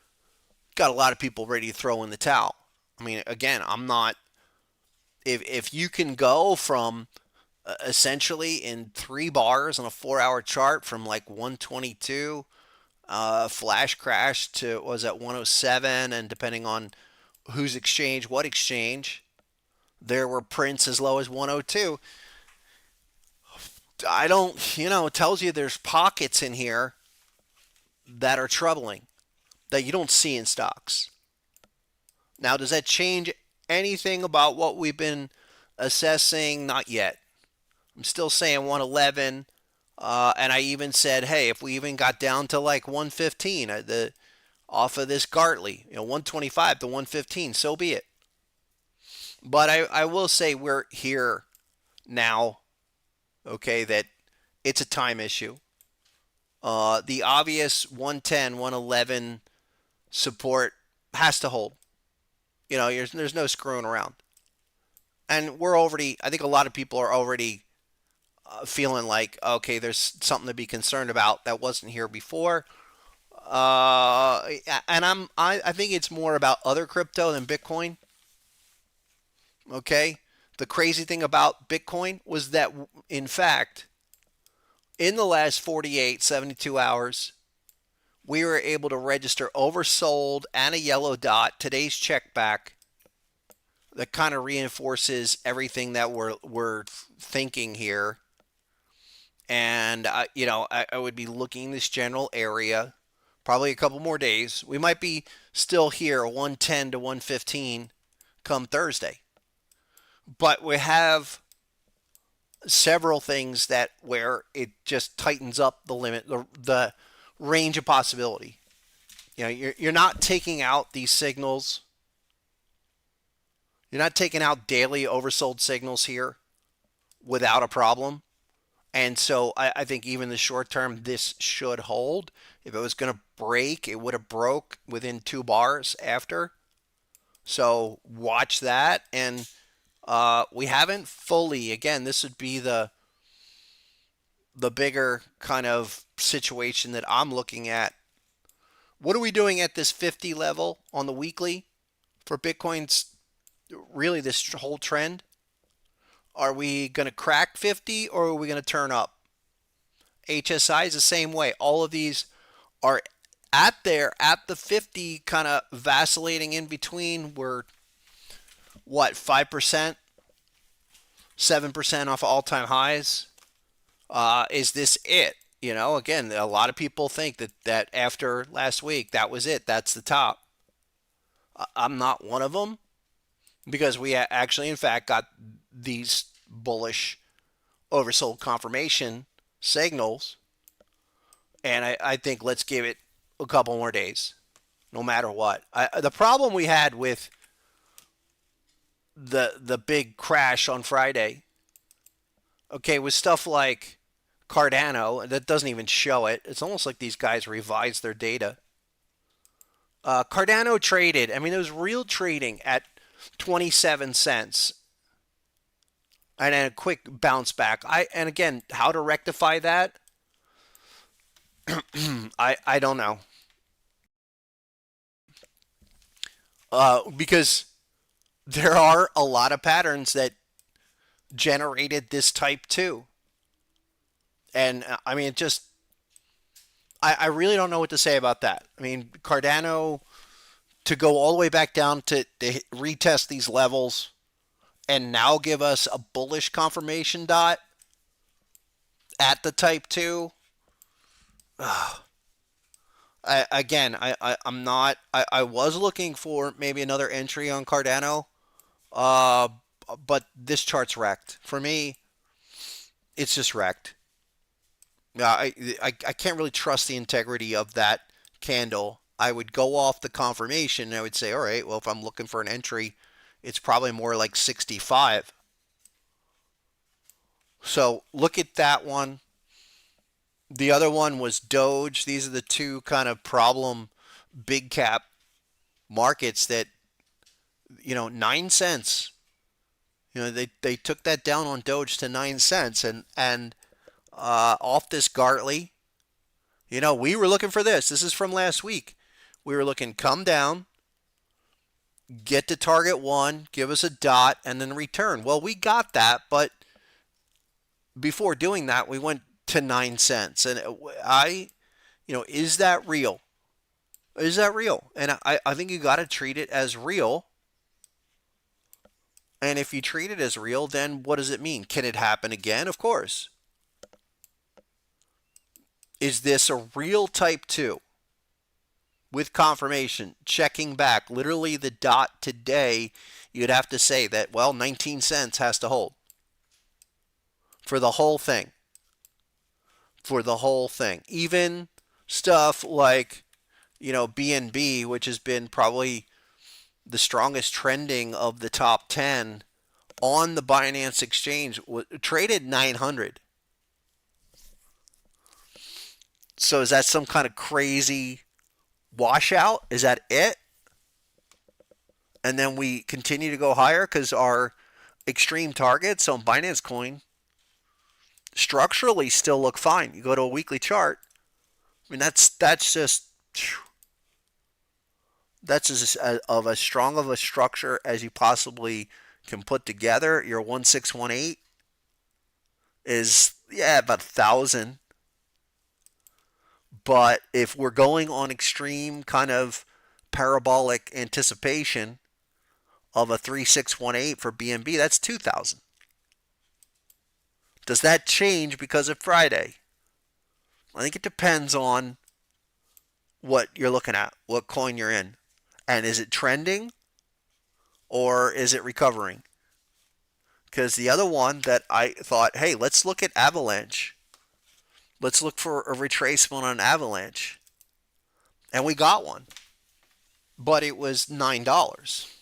got a lot of people ready to throw in the towel. I mean, again, I'm not. If you can go from essentially in 3 bars on a 4 hour chart from like 122 flash crash to was at 107, and depending on whose exchange, what exchange, there were prints as low as 102. I don't, it tells you there's pockets in here that are troubling that you don't see in stocks. Now, does that change anything about what we've been assessing? Not yet. I'm still saying 111. And I even said, hey, if we even got down to like 115 off of this Gartley, 125 to 115, so be it. But I will say we're here now, okay, that it's a time issue. The obvious 110, 111 support has to hold. There's no screwing around. And I think a lot of people are already feeling like, okay, there's something to be concerned about that wasn't here before. And I think it's more about other crypto than Bitcoin. Okay. The crazy thing about Bitcoin was that, in fact, in the last 48, 72 hours, we were able to register oversold and a yellow dot, today's check back, that kind of reinforces everything that we're thinking here. And I would be looking this general area, probably a couple more days. We might be still here 110 to 115 come Thursday, but we have several things that where it just tightens up the limit, the range of possibility. You're not taking out these signals. You're not taking out daily oversold signals here without a problem. And so I think even the short term, this should hold. If it was going to break, it would have broke within 2 bars after. So watch that. And we haven't fully, again, this would be the bigger kind of situation that I'm looking at. What are we doing at this 50 level on the weekly for Bitcoin's really this whole trend? Are we going to crack 50 or are we going to turn up? HSI is the same way. All of these are at the 50, kind of vacillating in between. We're what, 5%, 7% off all-time highs. Is this it? Again, a lot of people think that after last week, that was it. That's the top. I'm not one of them, because we actually, in fact, got these bullish oversold confirmation signals. And I think let's give it a couple more days, no matter what. The problem we had with the big crash on Friday, okay, was stuff like Cardano that doesn't even show it. It's almost like these guys revised their data. Cardano traded. I mean, it was real trading at 27 cents and then a quick bounce back. And again, how to rectify that? I don't know. Because there are a lot of patterns that generated this type 2. And I mean, it just, I really don't know what to say about that. I mean, Cardano to go all the way back down to retest these levels and now give us a bullish confirmation dot at the type 2. I'm not. I was looking for maybe another entry on Cardano, uh, but this chart's wrecked. For me, it's just wrecked. I can't really trust the integrity of that candle. I would go off the confirmation and I would say, all right, well, if I'm looking for an entry, it's probably more like 65. So look at that one. The other one was Doge. These are the two kind of problem big cap markets that, 9 cents. They took that down on Doge to 9 cents and off this Gartley. We were looking for this. This is from last week. We were looking come down, get to target 1, give us a dot, and then return. Well, we got that, but before doing that, we went to 9 cents. And is that real? Is that real? And I think you got to treat it as real. And if you treat it as real, then what does it mean? Can it happen again? Of course. Is this a real type 2? With confirmation, checking back, literally the dot today, you'd have to say that, well, 19 cents has to hold for the whole thing. For the whole thing. Even stuff like, BNB, which has been probably the strongest trending of the top 10 on the Binance exchange, traded 900. So is that some kind of crazy washout? Is that it? And then we continue to go higher because our extreme targets on Binance Coin structurally still look fine. You go to a weekly chart. I mean, that's just that's as of as strong of a structure as you possibly can put together. Your 1618 is about 1,000. But if we're going on extreme kind of parabolic anticipation of a 3618 for BNB, that's 2,000. Does that change because of Friday? I think it depends on what you're looking at, what coin you're in. And is it trending or is it recovering? Because the other one that I thought, hey, let's look at Avalanche. Let's look for a retracement on Avalanche. And we got one. But it was $9.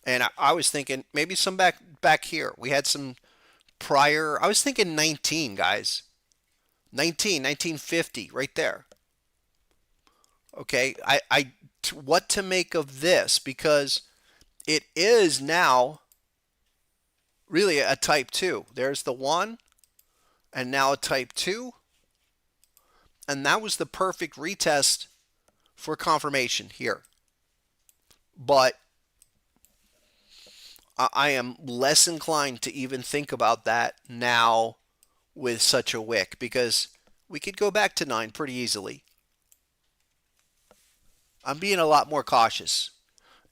And I was thinking maybe some back here. We had some prior. I was thinking 19, guys. 1950, right there. Okay, what to make of this? Because it is now really a type 2. There's the 1. And now a type 2. And that was the perfect retest for confirmation here. But I am less inclined to even think about that now with such a wick, because we could go back to 9 pretty easily. I'm being a lot more cautious.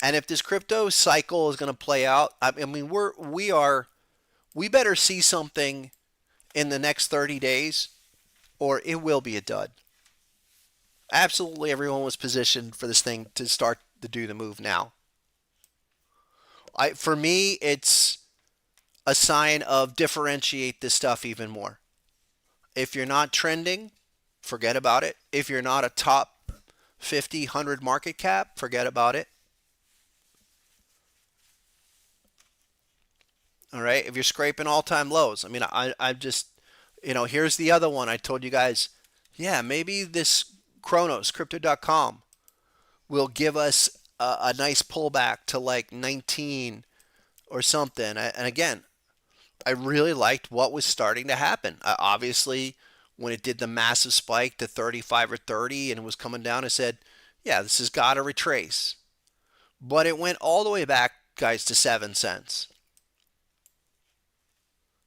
And if this crypto cycle is going to play out, I mean, we better see something in the next 30 days, or it will be a dud. Absolutely everyone was positioned for this thing to start to do the move now. For me, it's a sign of differentiate this stuff even more. If you're not trending, forget about it. If you're not a top 50, 100 market cap, forget about it. All right. If you're scraping all-time lows, I mean, I'm just, here's the other one. I told you guys, yeah, maybe this Kronos, crypto.com, will give us a nice pullback to like 19 or something. And again, I really liked what was starting to happen. Obviously, when it did the massive spike to 35 or 30 and it was coming down, I said, yeah, this has got to retrace. But it went all the way back, guys, to 7 cents.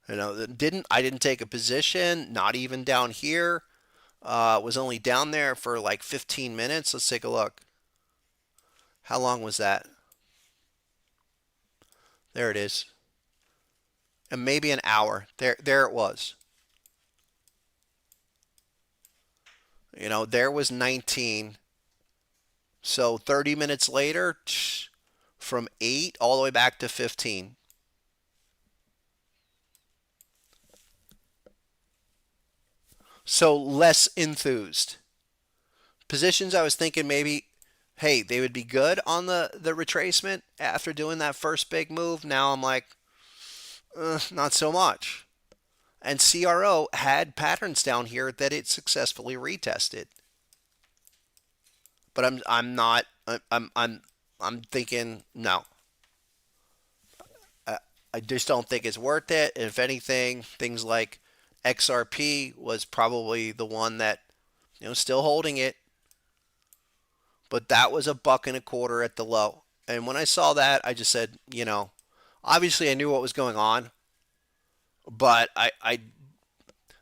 I didn't take a position, not even down here. Was only down there for like 15 minutes. Let's take a look. How long was that? There it is. And maybe an hour. There it was. There was 19. So 30 minutes later, from 8 all the way back to 15. So less enthused. Positions I was thinking maybe, hey, they would be good on the retracement after doing that first big move. Now I'm like, not so much. And CRO had patterns down here that it successfully retested. But I'm thinking no. I just don't think it's worth it. If anything, things like XRP was probably the one that still holding it, but that was $1.25 at the low. And when I saw that, I just said, obviously I knew what was going on, but I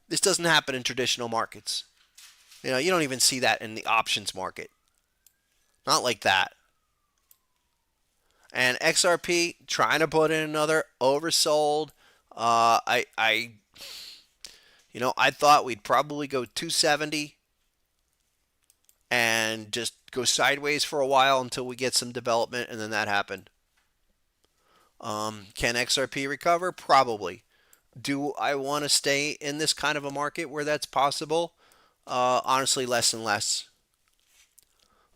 this doesn't happen in traditional markets. You don't even see that in the options market. Not like that. And XRP trying to put in another oversold. I thought we'd probably go 270 and just go sideways for a while until we get some development, and then that happened. Can XRP recover? Probably. Do I want to stay in this kind of a market where that's possible? Honestly, less and less.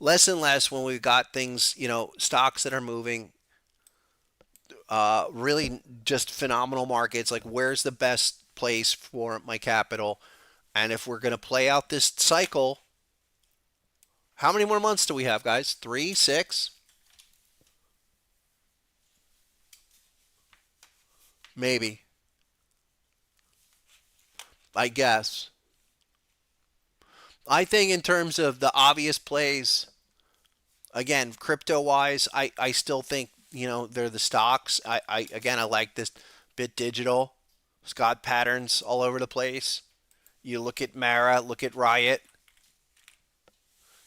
Less and less when we've got things, stocks that are moving. Really just phenomenal markets. Like, where's the best place for my capital? And if we're going to play out this cycle, how many more months do we have, guys? 3, 6? Maybe. I guess. I think in terms of the obvious plays, again, crypto wise, I still think, they're the stocks. I like this Bit Digital. It's got patterns all over the place. You look at Mara, look at Riot.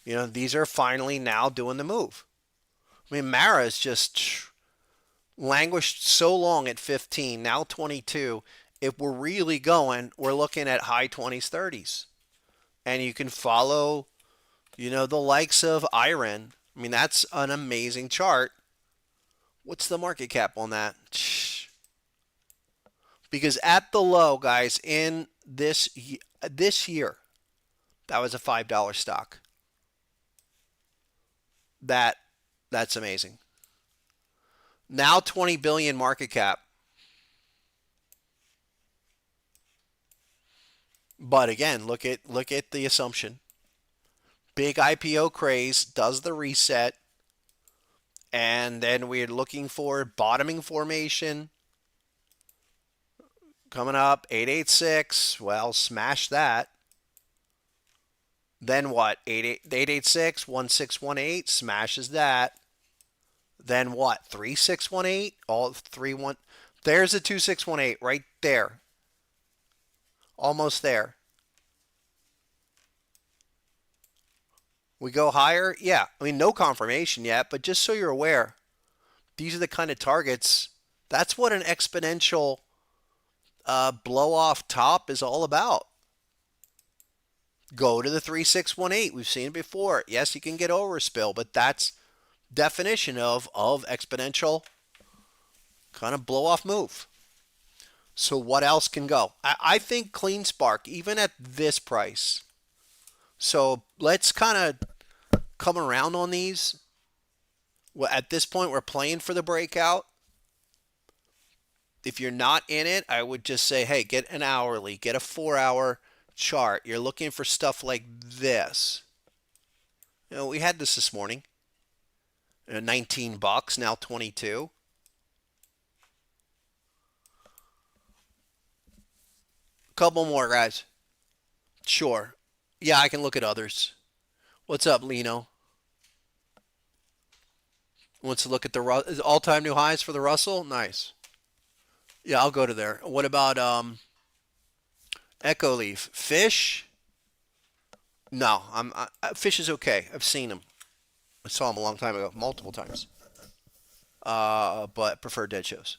These are finally now doing the move. I mean, Mara's just languished so long at 15, now 22. If we're really going, we're looking at high 20s, 30s. And you can follow, the likes of Iron. I mean, that's an amazing chart. What's the market cap on that? Because at the low, guys, in this year, that was a $5 stock. That's amazing. Now 20 billion market cap. But again, look at the assumption. Big IPO craze does the reset, and then we're looking for bottoming formation coming up. 886. Well, smash that. Then what? 886, 1618 smashes that. Then what? 3618? All 31. There's a 2618 right there. Almost there. We go higher? Yeah. I mean, no confirmation yet, but just so you're aware, these are the kind of targets. That's what an exponential blow off top is all about. Go to the 3618. We've seen it before. Yes, you can get overspill, but that's definition of exponential kind of blow off move. So what else can go? I think CleanSpark, even at this price. So let's kind of come around on these. Well, at this point, we're playing for the breakout. If you're not in it, I would just say, hey, get an hourly, get a 4-hour chart. You're looking for stuff like this. We had this morning. $19, now 22. Couple more, guys. Sure. Yeah, I can look at others. What's up, Lino? Wants to look at the all-time new highs for the Russell? Nice. Yeah, I'll go to there. What about Echo Leaf? Fish? No, Fish is okay. I've seen him. I saw him a long time ago, multiple times. But prefer dead shows.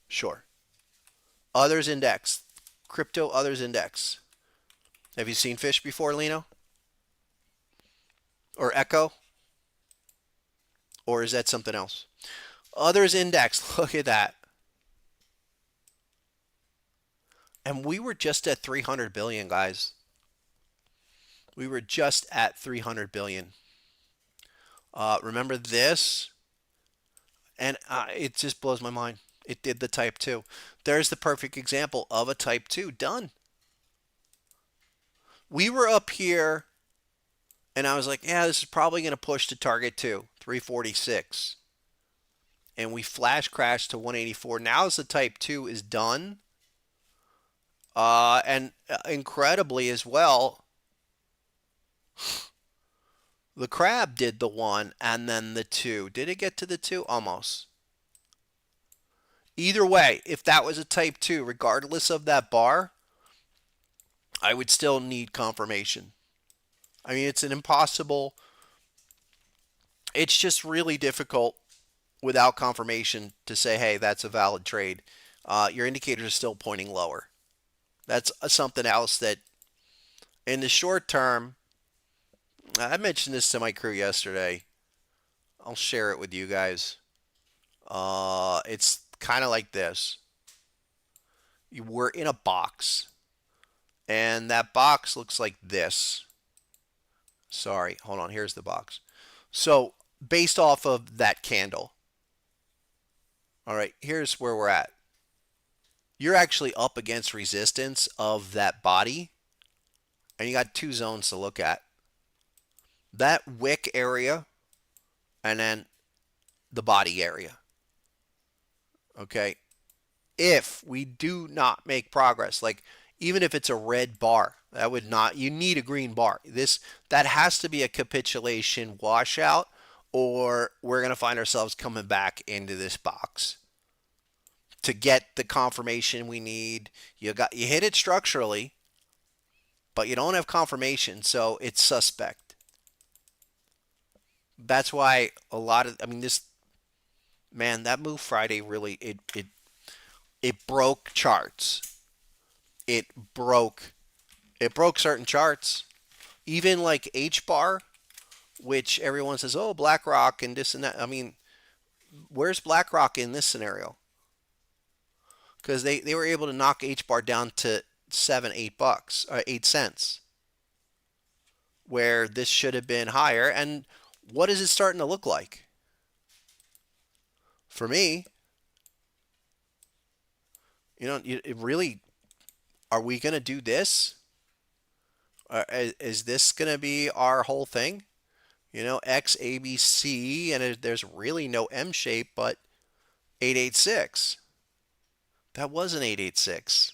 Sure. Others Index. Crypto Others Index. Have you seen Fish before, Lino? Or Echo? Or is that something else? Others Index. Look at that. And we were just at 300 billion, guys. We were just at 300 billion. Remember this? And it just blows my mind. It did the type 2. There's the perfect example of a type 2 done. We were up here, and I was like, yeah, this is probably going to push to target 2, 346. And we flash crashed to 184. Now as the type 2 is done, and incredibly as well, the crab did the 1 and then the 2. Did it get to the 2? Almost. Either way, if that was a type 2, regardless of that bar, I would still need confirmation. I mean, it's it's just really difficult without confirmation to say, hey, that's a valid trade. Your indicators are still pointing lower. That's something else that in the short term, I mentioned this to my crew yesterday. I'll share it with you guys. It's kind of like this. We're in a box, and that box looks like this. Sorry, hold on. Here's the box. So based off of that candle, all right, here's where we're at. You're actually up against resistance of that body, and you got 2 zones to look at. That wick area, and then the body area. Okay, if we do not make progress, like even if it's a red bar, that would not, you need a green bar. That has to be a capitulation washout, or we're going to find ourselves coming back into this box to get the confirmation we need. You hit it structurally, but you don't have confirmation, so it's suspect. That's why that move Friday really it broke charts. It broke certain charts. Even like HBAR, which everyone says, oh, BlackRock and this and that. I mean, where's BlackRock in this scenario? Because they were able to knock HBAR down to $7, $8, 8 cents, where this should have been higher. And what is it starting to look like? For me, it really, are we going to do this? Is this going to be our whole thing? X, A, B, C, and there's really no M shape, but 886. That was an 886.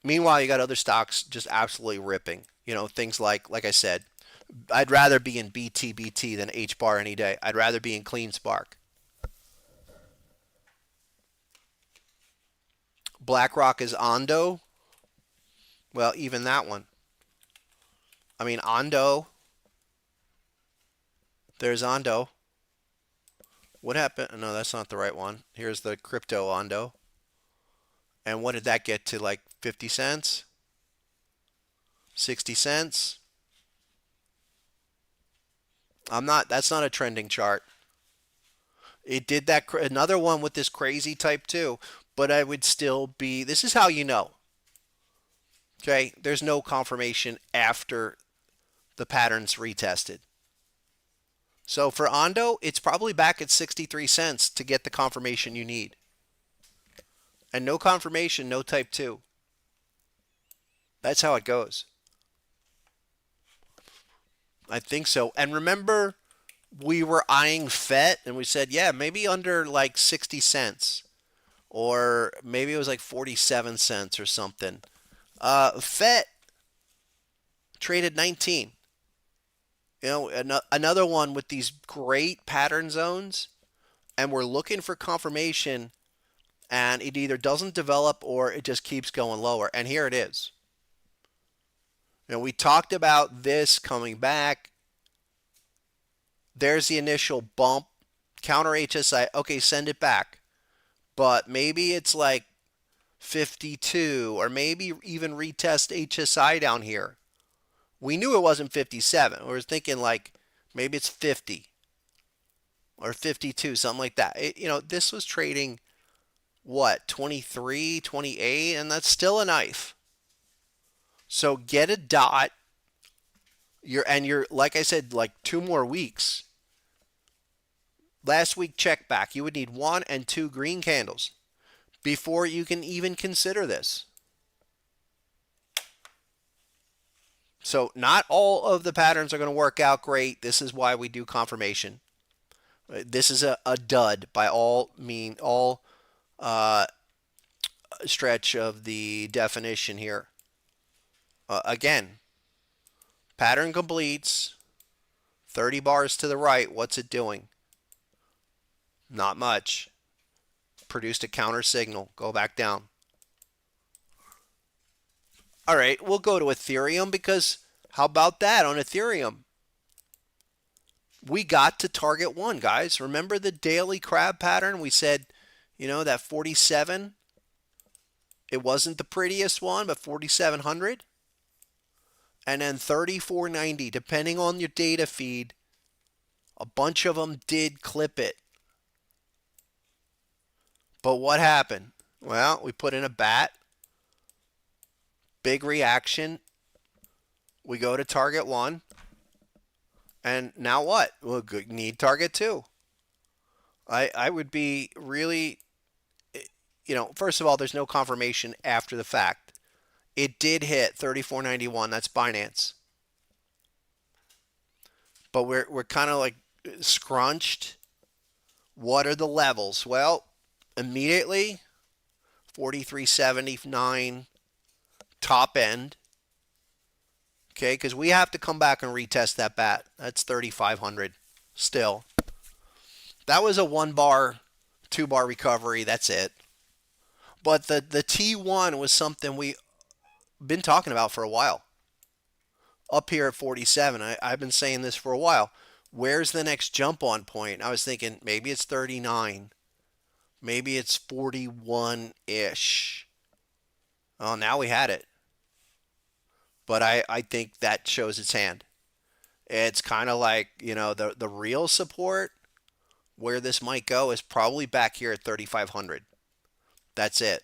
Meanwhile, you got other stocks just absolutely ripping. Things like I said, I'd rather be in BTBT than HBAR any day. I'd rather be in CleanSpark. BlackRock is Ando. Well, even that one. I mean, Ando. There's Ando. What happened? No, that's not the right one. Here's the crypto Ando. And what did that get to? Like 50 cents? 60 cents? That's not a trending chart. It did that, another one with this crazy type 2, but I would still be, this is how you know. Okay, there's no confirmation after the pattern's retested. So for Ando, it's probably back at 63 cents to get the confirmation you need. And no confirmation, no type 2. That's how it goes. I think so. And remember, we were eyeing FET and we said, yeah, maybe under like 60 cents or maybe it was like 47 cents or something. FET traded 19. You know, another one with these great pattern zones, and we're looking for confirmation, and it either doesn't develop or it just keeps going lower. And here it is. You know, we talked about this coming back. There's the initial bump. Counter HSI. Okay, send it back. But maybe it's like 52, or maybe even retest HSI down here. We knew it wasn't 57. We were thinking like maybe it's 50 or 52, something like that. This was trading what, 23, 28, and that's still a knife. So get a dot. You're like I said, like 2 more weeks. Last week check back. You would need 1 and 2 green candles before you can even consider this. So not all of the patterns are going to work out great. This is why we do confirmation. This is a dud by all stretch of the definition here. Again, pattern completes. 30 bars to the right. What's it doing? Not much. Produced a counter signal. Go back down. All right, we'll go to Ethereum because how about that on Ethereum? We got to target 1, guys. Remember the daily crab pattern? We said, that 47. It wasn't the prettiest one, but 4,700. And then 3,490, depending on your data feed. A bunch of them did clip it. But what happened? Well, we put in a bat. Big reaction. We go to target 1. And now what? We'll need target 2. I would be really, first of all, there's no confirmation after the fact. It did hit 34.91. That's Binance. But we're kind of like scrunched. What are the levels? Well, immediately 43.79 top end. Okay, because we have to come back and retest that bat. That's 3,500 still. That was a 1-bar, 2-bar recovery. That's it. But the T1 was something we've been talking about for a while. Up here at 47. I've been saying this for a while. Where's the next jump on point? I was thinking maybe it's 39. Maybe it's 41-ish. Oh, now we had it. But I think that shows its hand. It's kind of like, the real support where this might go is probably back here at 3,500. That's it.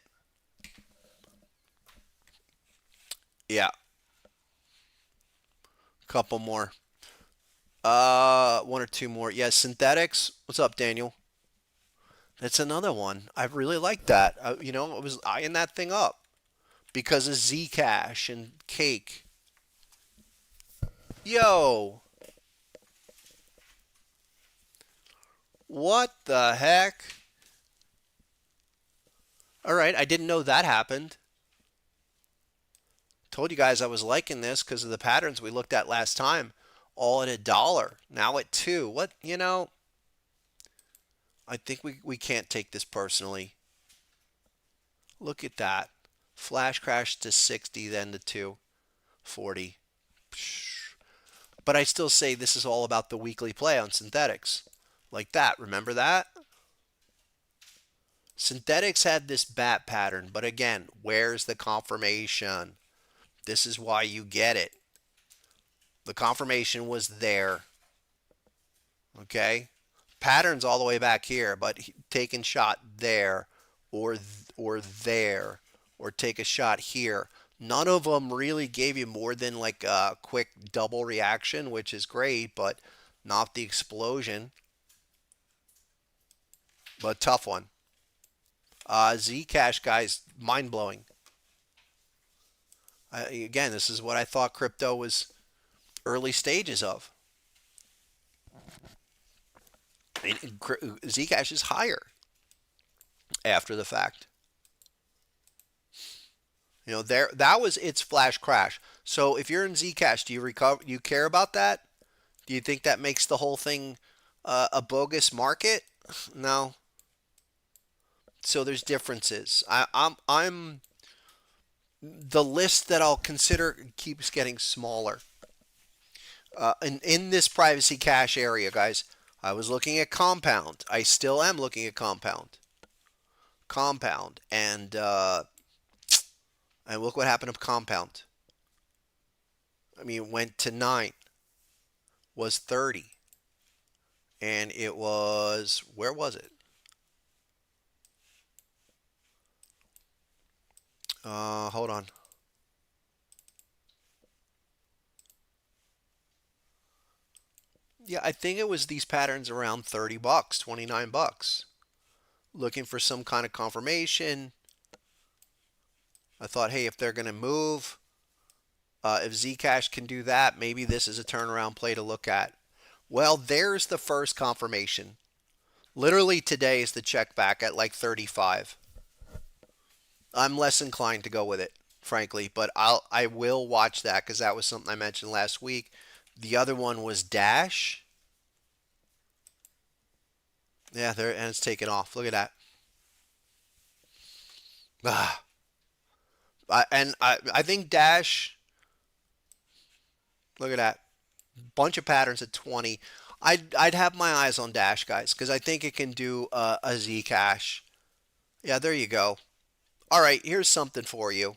Yeah. Couple more. 1 or 2 more. Yeah, synthetics. What's up, Daniel? That's another one. I really like that. I was eyeing that thing up because of Zcash and Cake. Yo. What the heck? All right, I didn't know that happened. Told you guys I was liking this because of the patterns we looked at last time. All at $1. Now at 2. What, I think we can't take this personally. Look at that. Flash crash to 60, then to 240. But I still say this is all about the weekly play on synthetics. Like that. Remember that? Synthetics had this bat pattern, but again, where's the confirmation? This is why you get it. The confirmation was there. Okay? Patterns all the way back here, but taking shot there or there or take a shot here. None of them really gave you more than like a quick double reaction, which is great, but not the explosion. But tough one. Zcash, guys, mind-blowing. Again, this is what I thought crypto was early stages of. I mean, Zcash is higher after the fact. There that was its flash crash. So if you're in Zcash, do you recover? Do you care about that? Do you think that makes the whole thing a bogus market? No. So there's differences. I'm the list that I'll consider keeps getting smaller. In this privacy cache area, guys, I was looking at Compound. I still am looking at Compound. Compound, and look what happened to Compound. I mean, it went to 9, was 30, and it was, where was it? Hold on. Yeah, I think it was these patterns around 30 bucks, 29 bucks. Looking for some kind of confirmation. I thought, hey, if they're going to move, if Zcash can do that, maybe this is a turnaround play to look at. Well, there's the first confirmation. Literally today is the check back at like 35. I'm less inclined to go with it, frankly, but I will watch that because that was something I mentioned last week. The other one was Dash. Yeah, there, and it's taken off. Look at that. Ah, I think Dash. Look at that. Bunch of patterns at 20. I'd have my eyes on Dash, guys, because I think it can do a Zcash. Yeah, there you go. All right, here's something for you.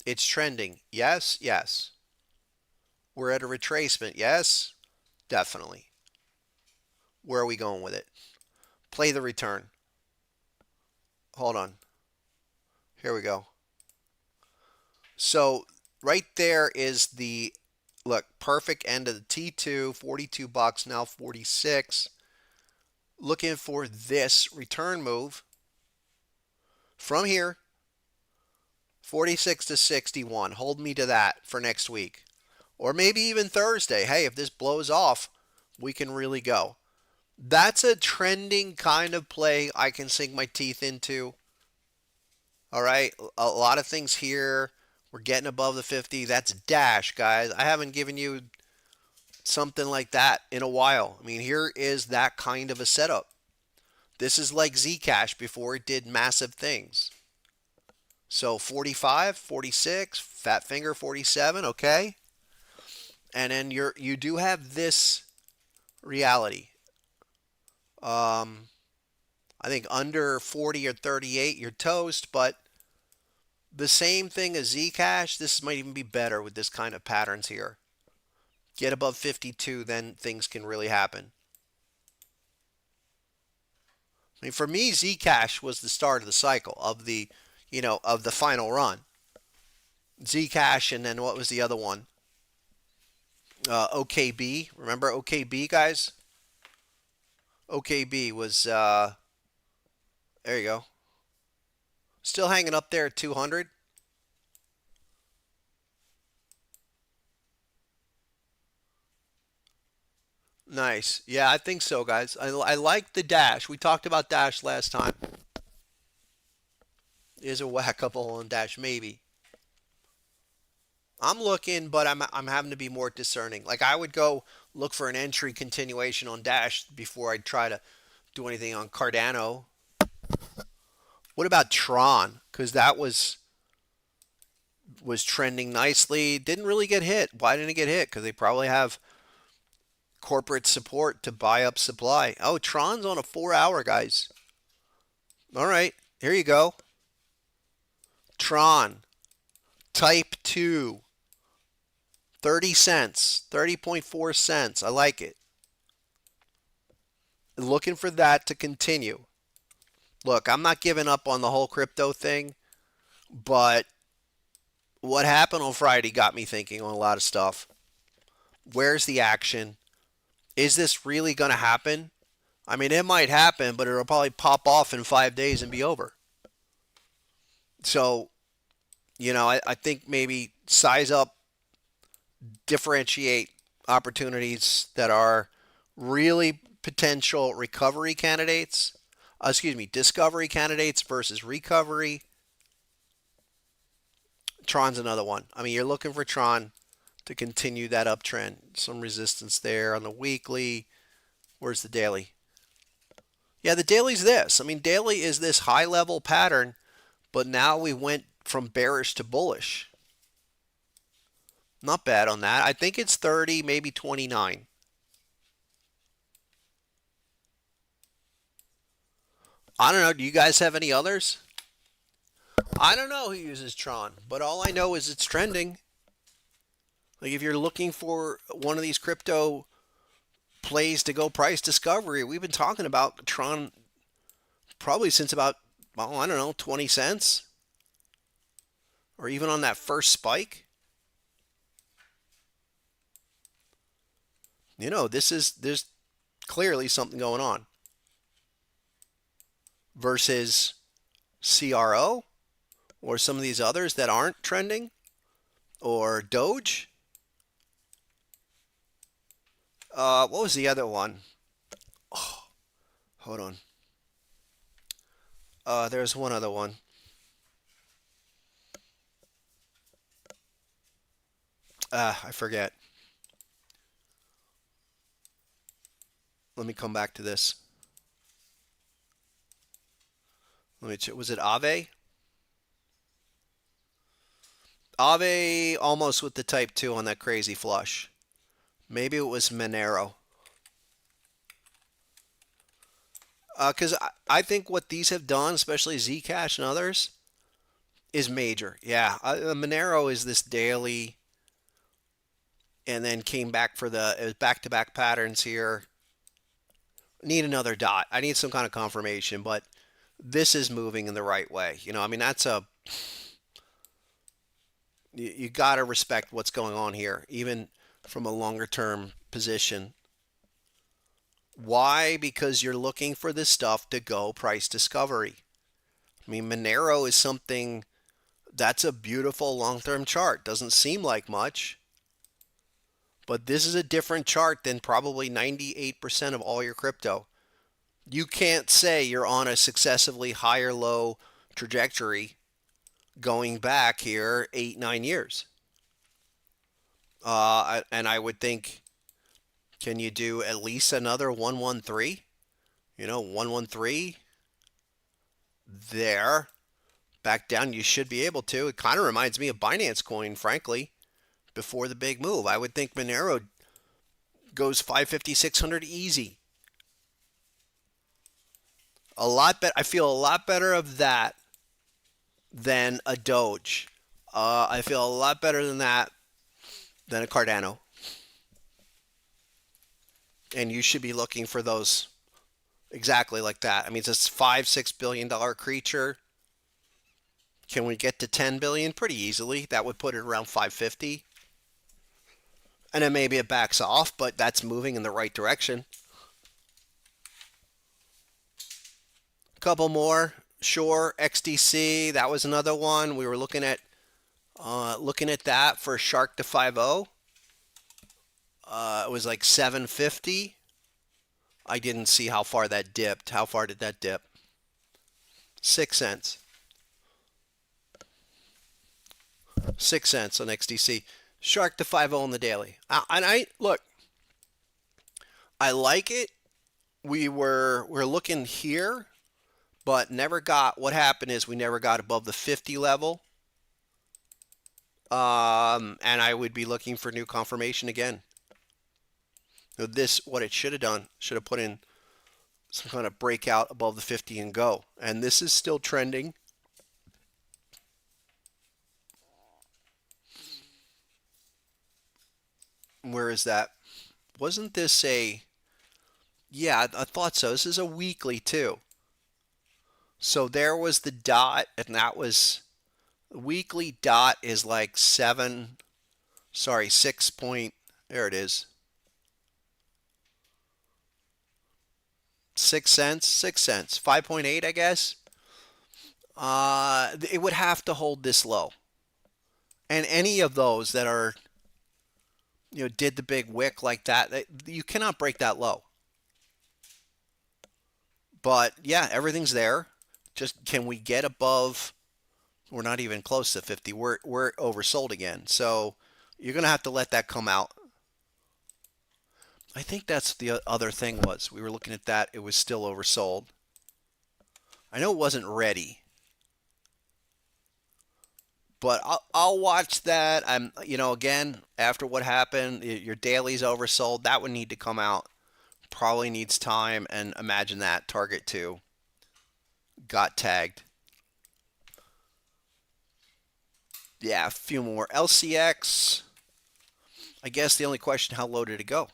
It's trending. Yes, yes. We're at a retracement. Yes, definitely. Where are we going with it? Play the return. Hold on. Here we go. So right there is the, look, perfect end of the T2, 42 bucks, now 46. Looking for this return move from here, 46 to 61. Hold me to that for next week. Or maybe even Thursday. Hey, if this blows off, we can really go. That's a trending kind of play I can sink my teeth into. All right, a lot of things here. We're getting above the 50. That's Dash, guys. I haven't given you something like that in a while. I mean, here is that kind of a setup. This is like Zcash before it did massive things. So 45, 46, fat finger 47, okay? And then you do have this reality. I think under 40 or 38, you're toast, but the same thing as Zcash, this might even be better with this kind of patterns here. Get above 52, then things can really happen. I mean, for me, Zcash was the start of the cycle of the, of the final run. Zcash, and then what was the other one? OKB. Remember OKB, guys? OKB was, there you go. Still hanging up there at 200. Nice. Yeah, I think so, guys. I like the Dash. We talked about Dash last time. Is a whackable on Dash, maybe. I'm looking, but I'm having to be more discerning. Like I would go look for an entry continuation on Dash before I try to do anything on Cardano. What about Tron? Because that was trending nicely. Didn't really get hit. Why didn't it get hit? Because they probably have corporate support to buy up supply. Oh, Tron's on a 4 hour, guys. All right, here you go. Tron, type 2, 30 cents, 30.4 cents. I like it. Looking for that to continue. Look, I'm not giving up on the whole crypto thing, but what happened on Friday got me thinking on a lot of stuff. Where's the action? Is this really going to happen? I mean, it might happen, but it'll probably pop off in 5 days and be over. So I think maybe size up, differentiate opportunities that are really potential recovery candidates. Excuse me, discovery candidates versus recovery. Tron's another one. I mean, you're looking for Tron to continue that uptrend. Some resistance there on the weekly. Where's the daily? Yeah, the daily's this. I mean, daily is this high level pattern, but now we went from bearish to bullish. Not bad on that. I think it's 30, maybe 29. I don't know. Do you guys have any others? I don't know who uses Tron, but all I know is it's trending. Like if you're looking for one of these crypto plays to go price discovery, we've been talking about Tron probably since about, well, I don't know, 20 cents or even on that first spike. There's clearly something going on versus CRO or some of these others that aren't trending or Doge. What was the other one? Oh, hold on. There's one other one. I forget. Let me come back to this. Let me check. Was it Ave? Ave almost with the type 2 on that crazy flush. Maybe it was Monero. Because I think what these have done, especially Zcash and others, is major. Yeah, Monero is this daily, and then came back for the back-to-back patterns here. Need another dot. I need some kind of confirmation, but this is moving in the right way. I mean, you got to respect what's going on here, even from a longer term position. Why? Because you're looking for this stuff to go price discovery. I mean, Monero is something that's a beautiful long-term chart. Doesn't seem like much, but this is a different chart than probably 98% of all your crypto. You can't say you're on a successively higher low trajectory going back here 8, 9 years. And I would think, can you do at least another 113? 113 there. Back down, you should be able to. It kind of reminds me of Binance Coin, frankly, before the big move. I would think Monero goes 550, 600 easy. A lot better. I feel a lot better of that than a Doge. I feel a lot better than that than a Cardano. And you should be looking for those exactly like that. I mean, it's a $5, $6 billion creature. Can we get to 10 billion pretty easily? That would put it around 550. And then maybe it backs off, but that's moving in the right direction. A couple more. Sure, XDC, that was another one. We were looking at that for Shark to 5.0. It was like 750. I didn't see how far that dipped. How far did that dip? 6 cents. 6 cents on XDC. Shark to 5.0 on the daily. And I look, I like it. We're looking here, but never got. What happened is we never got above the 50 level. And I would be looking for new confirmation again. This, what it should have done, should have put in some kind of breakout above the 50 and go. And this is still trending. Where is that? Wasn't this a... Yeah, I thought so. This is a weekly too. So there was the dot, and that was... The weekly dot is like 6 point... There it is. 6 cents, 6 cents, 5.8, I guess. It would have to hold this low. And any of those that are, did the big wick like that, you cannot break that low. But yeah, everything's there. Just can we get above? We're not even close to 50. We're oversold again. So you're gonna have to let that come out. I think that's the other thing was we were looking at that. It was still oversold. I know it wasn't ready, but I'll watch that. Again, after what happened, your daily's oversold. That would need to come out. Probably needs time. And imagine that target two got tagged. Yeah, a few more. LCX. I guess the only question, how low did it go?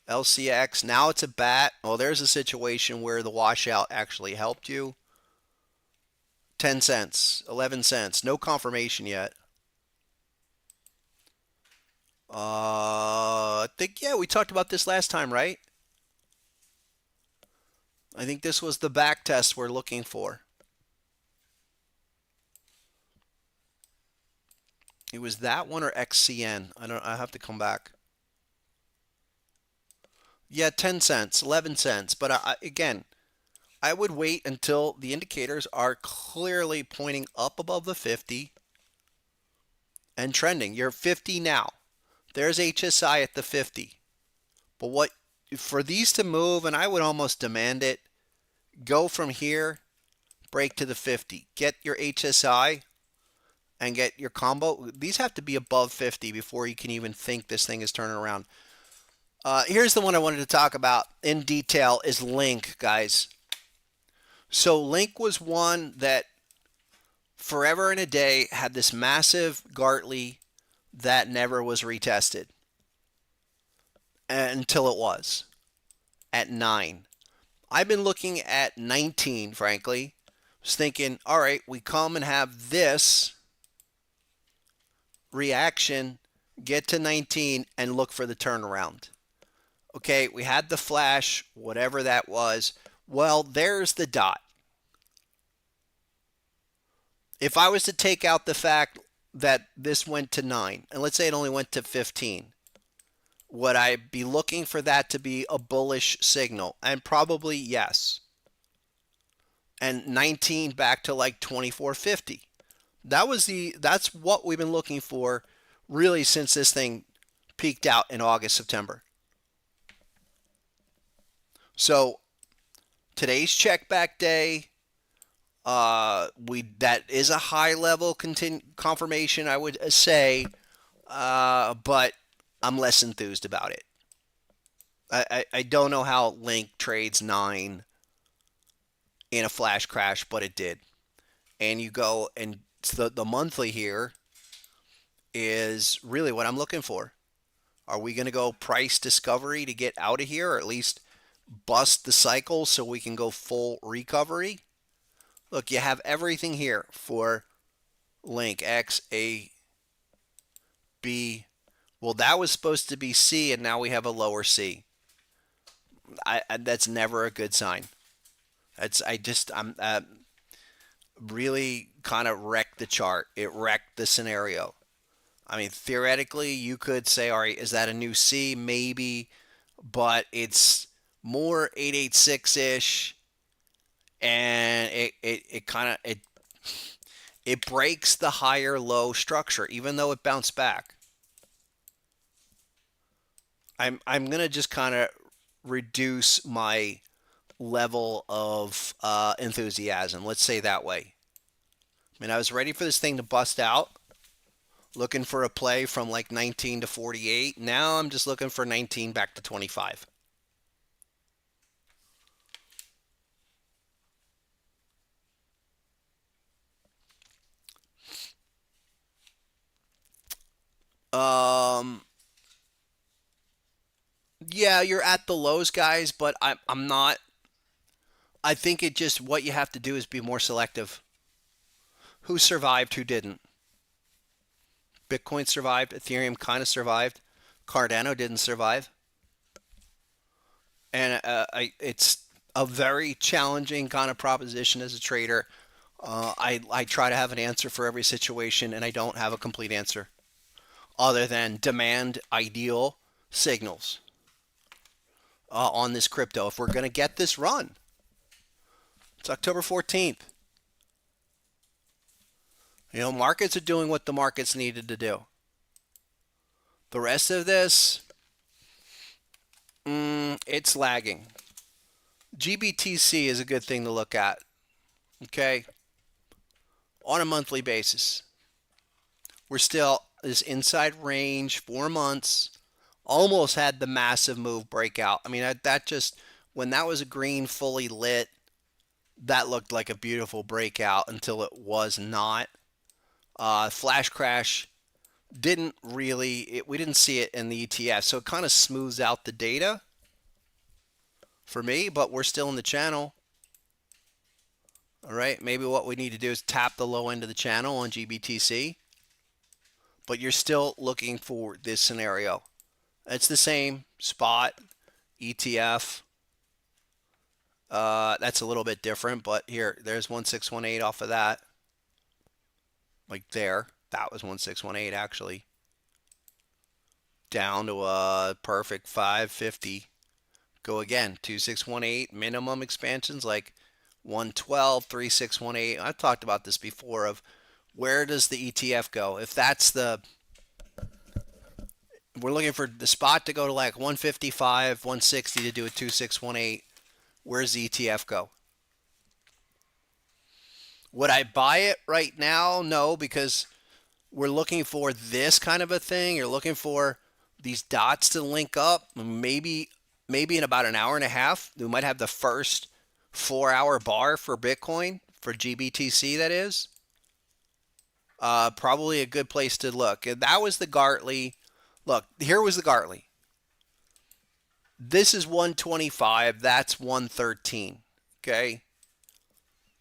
LCX, now it's a bat. Well, there's a situation where the washout actually helped you. 10 cents, 11 cents. No confirmation yet. I think, yeah, we talked about this last time, right? I think this was the back test we're looking for. It was that one or XCN. I have to come back. Yeah, 10 cents, 11 cents. But again, I would wait until the indicators are clearly pointing up above the 50 and trending. You're 50 now. There's HSI at the 50. But what for these to move, and I would almost demand it, go from here, break to the 50. Get your HSI and get your combo. These have to be above 50 before you can even think this thing is turning around. Here's the one I wanted to talk about in detail is Link, guys. So Link was one that forever and a day had this massive Gartley that never was retested until it was at 9. I've been looking at 19, frankly. I was thinking, all right, we come and have this reaction, get to 19, and look for the turnaround. Okay, we had the flash, whatever that was. Well, there's the dot. If I was to take out the fact that this went to 9, and let's say it only went to 15, would I be looking for that to be a bullish signal? And probably yes. And 19 back to like 24.50. That's what we've been looking for really since this thing peaked out in August, September. So today's check back day. That is a high level confirmation, I would say, but I'm less enthused about it. I don't know how Link trades 9 in a flash crash, but it did. And you go and the monthly here is really what I'm looking for. Are we going to go price discovery to get out of here, or at least bust the cycle so we can go full recovery? Look, you have everything here for Link X, A, B. Well, that was supposed to be C, and now we have a lower C. That's never a good sign. I'm really kind of wrecked the chart. It wrecked the scenario. I mean, theoretically, you could say, all right, is that a new C? Maybe, but it's more 886-ish, and it kind of it breaks the higher low structure, even though it bounced back. I'm gonna just kind of reduce my level of enthusiasm. Let's say that way. I mean, I was ready for this thing to bust out, looking for a play from like 19 to 48. Now I'm just looking for 19 back to 25. Um, yeah, you're at the lows, guys, but I'm not. I think it just what you have to do is be more selective. Who survived? Who didn't? Bitcoin survived. Ethereum kind of survived. Cardano didn't survive. And it's a very challenging kind of proposition as a trader. I try to have an answer for every situation, and I don't have a complete answer other than demand ideal signals on this crypto. If we're going to get this run, it's October 14th. Markets are doing what the markets needed to do. The rest of this, it's lagging. GBTC is a good thing to look at, okay, on a monthly basis. We're still this inside range, 4 months, almost had the massive move breakout. I mean, that just, when that was a green fully lit, that looked like a beautiful breakout until it was not. Flash crash didn't really, we didn't see it in the ETF, so it kind of smooths out the data for me, but we're still in the channel. All right, maybe what we need to do is tap the low end of the channel on GBTC, but you're still looking for this scenario. It's the same spot ETF. That's a little bit different, but there's 1618 off of that. Like there, that was 1618 actually. Down to a perfect 550. Go again, 2618 minimum expansions like 112, 3618. I've talked about this before of where does the ETF go? If we're looking for the spot to go to like 155, 160 to do a 2618. Where's the ETF go? Would I buy it right now? No, because we're looking for this kind of a thing. You're looking for these dots to link up. Maybe in about an hour and a half, we might have the first 4-hour bar for Bitcoin, for GBTC that is. Probably a good place to look. That was the Gartley. Look, here was the Gartley. This is 125. That's 113. Okay.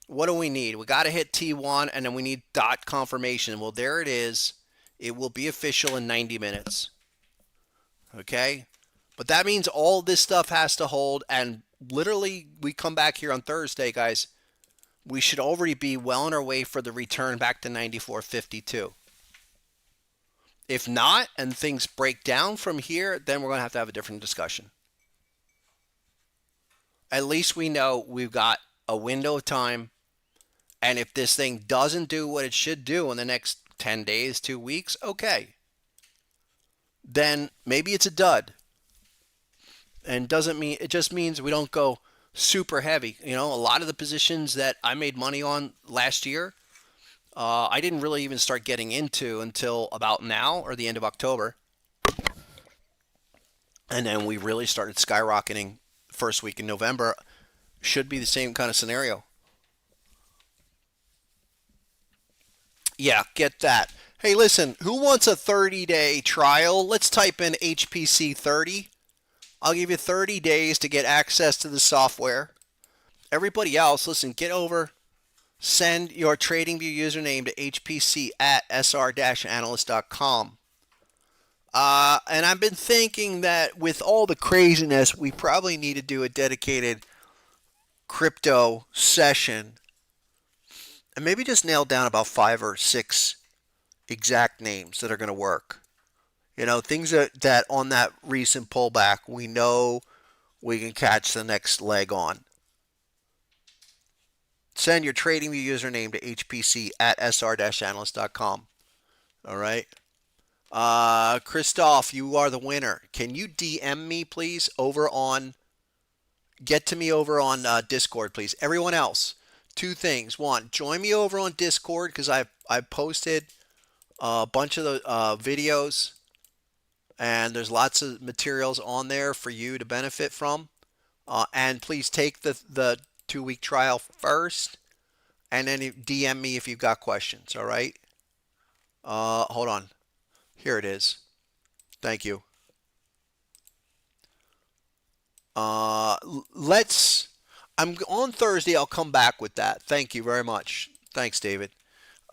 What do we need? We got to hit T1 and then we need dot confirmation. Well, there it is. It will be official in 90 minutes. Okay. But that means all this stuff has to hold. And literally, we come back here on Thursday, guys. We should already be well on our way for the return back to 94.52. If not, and things break down from here, then we're going to have a different discussion. At least we know we've got a window of time. And if this thing doesn't do what it should do in the next 10 days, 2 weeks, okay. Then maybe it's a dud. And it just means we don't go super heavy. A lot of the positions that I made money on last year, I didn't really even start getting into until about now or the end of October. And then we really started skyrocketing first week in November. Should be the same kind of scenario. Yeah, get that. Hey, listen, who wants a 30-day trial? Let's type in HPC 30. I'll give you 30 days to get access to the software. Everybody else, listen, get over, send your TradingView username to hpc@sr-analyst.com. And I've been thinking that with all the craziness, we probably need to do a dedicated crypto session and maybe just nail down about 5 or 6 exact names that are going to work. Things that on that recent pullback, we know we can catch the next leg on. Send your TradingView username to hpc@sr-analyst.com. All right. Christoph, you are the winner. Can you DM me, please, get to me over on Discord, please. Everyone else, 2 things. 1, join me over on Discord because I've posted a bunch of the videos. And there's lots of materials on there for you to benefit from. And please take the 2-week trial first. And then DM me if you've got questions. All right. Hold on. Here it is. Thank you. I'm on Thursday. I'll come back with that. Thank you very much. Thanks, David.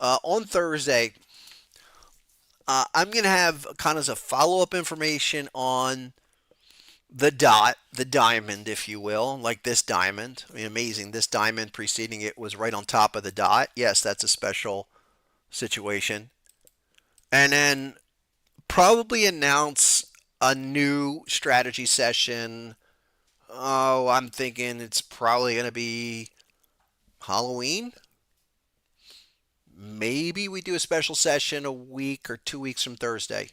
On Thursday, I'm going to have kind of a follow-up information on the dot, the diamond, if you will, like this diamond. I mean, amazing. This diamond preceding it was right on top of the dot. Yes, that's a special situation. And then probably announce a new strategy session. Oh, I'm thinking it's probably going to be Halloween. Maybe we do a special session a week or 2 weeks from Thursday.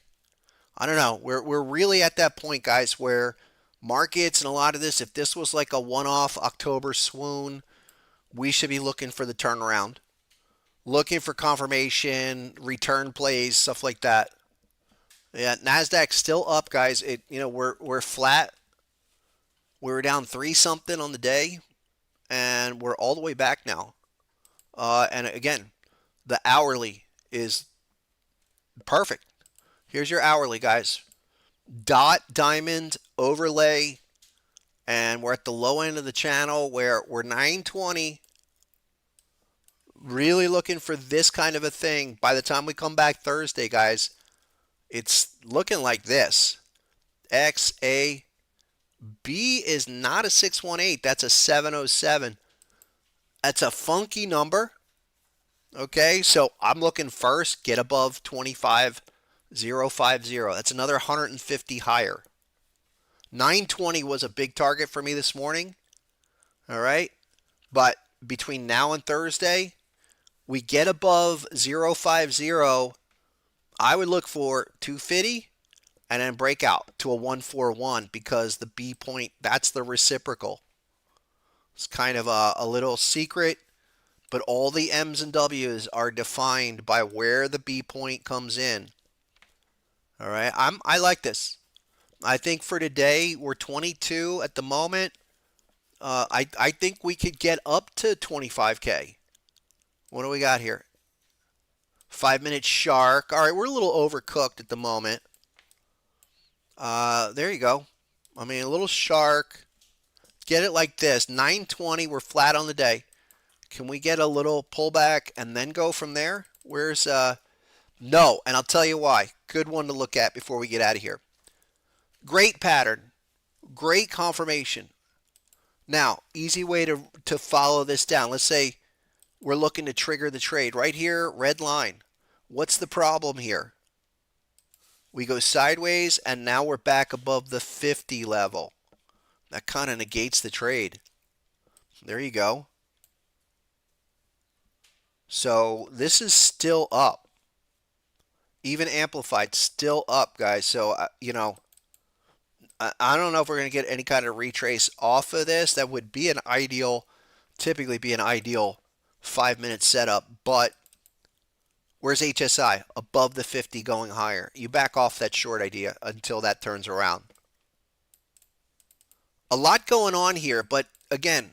I don't know. We're really at that point, guys, where markets and a lot of this, if this was like a one-off October swoon, we should be looking for the turnaround, looking for confirmation, return plays, stuff like that. Yeah, Nasdaq's still up, guys. We're flat. We were down three something on the day, and we're all the way back now. And again, the hourly is perfect. Here's your hourly, guys. Dot, diamond, overlay, and we're at the low end of the channel where we're 920. Really looking for this kind of a thing. By the time we come back Thursday, guys, it's looking like this. XAB is not a 618. That's a 707. That's a funky number. Okay, so I'm looking first, get above 25050. That's another 150 higher. 920 was a big target for me this morning. All right, but between now and Thursday, we get above 050. I would look for 250 and then break out to a 141 because the B point, that's the reciprocal. It's kind of a little secret, but all the M's and W's are defined by where the B point comes in. All right, I like this. I think for today we're 22 at the moment. I think we could get up to 25K. What do we got here? 5 minute shark. All right, we're a little overcooked at the moment. There you go. I mean, a little shark. Get it like this. 920, we're flat on the day. Can we get a little pullback and then go from there? No, and I'll tell you why. Good one to look at before we get out of here. Great pattern. Great confirmation. Now, easy way to follow this down. Let's say we're looking to trigger the trade. Right here, red line. What's the problem here? We go sideways, and now we're back above the 50 level. That kind of negates the trade. There you go. So this is still up. Even amplified, still up, guys. So, I don't know if we're going to get any kind of retrace off of this. That would be typically be an ideal 5 minute setup. But where's HSI? Above the 50 going higher. You back off that short idea until that turns around. A lot going on here, but again,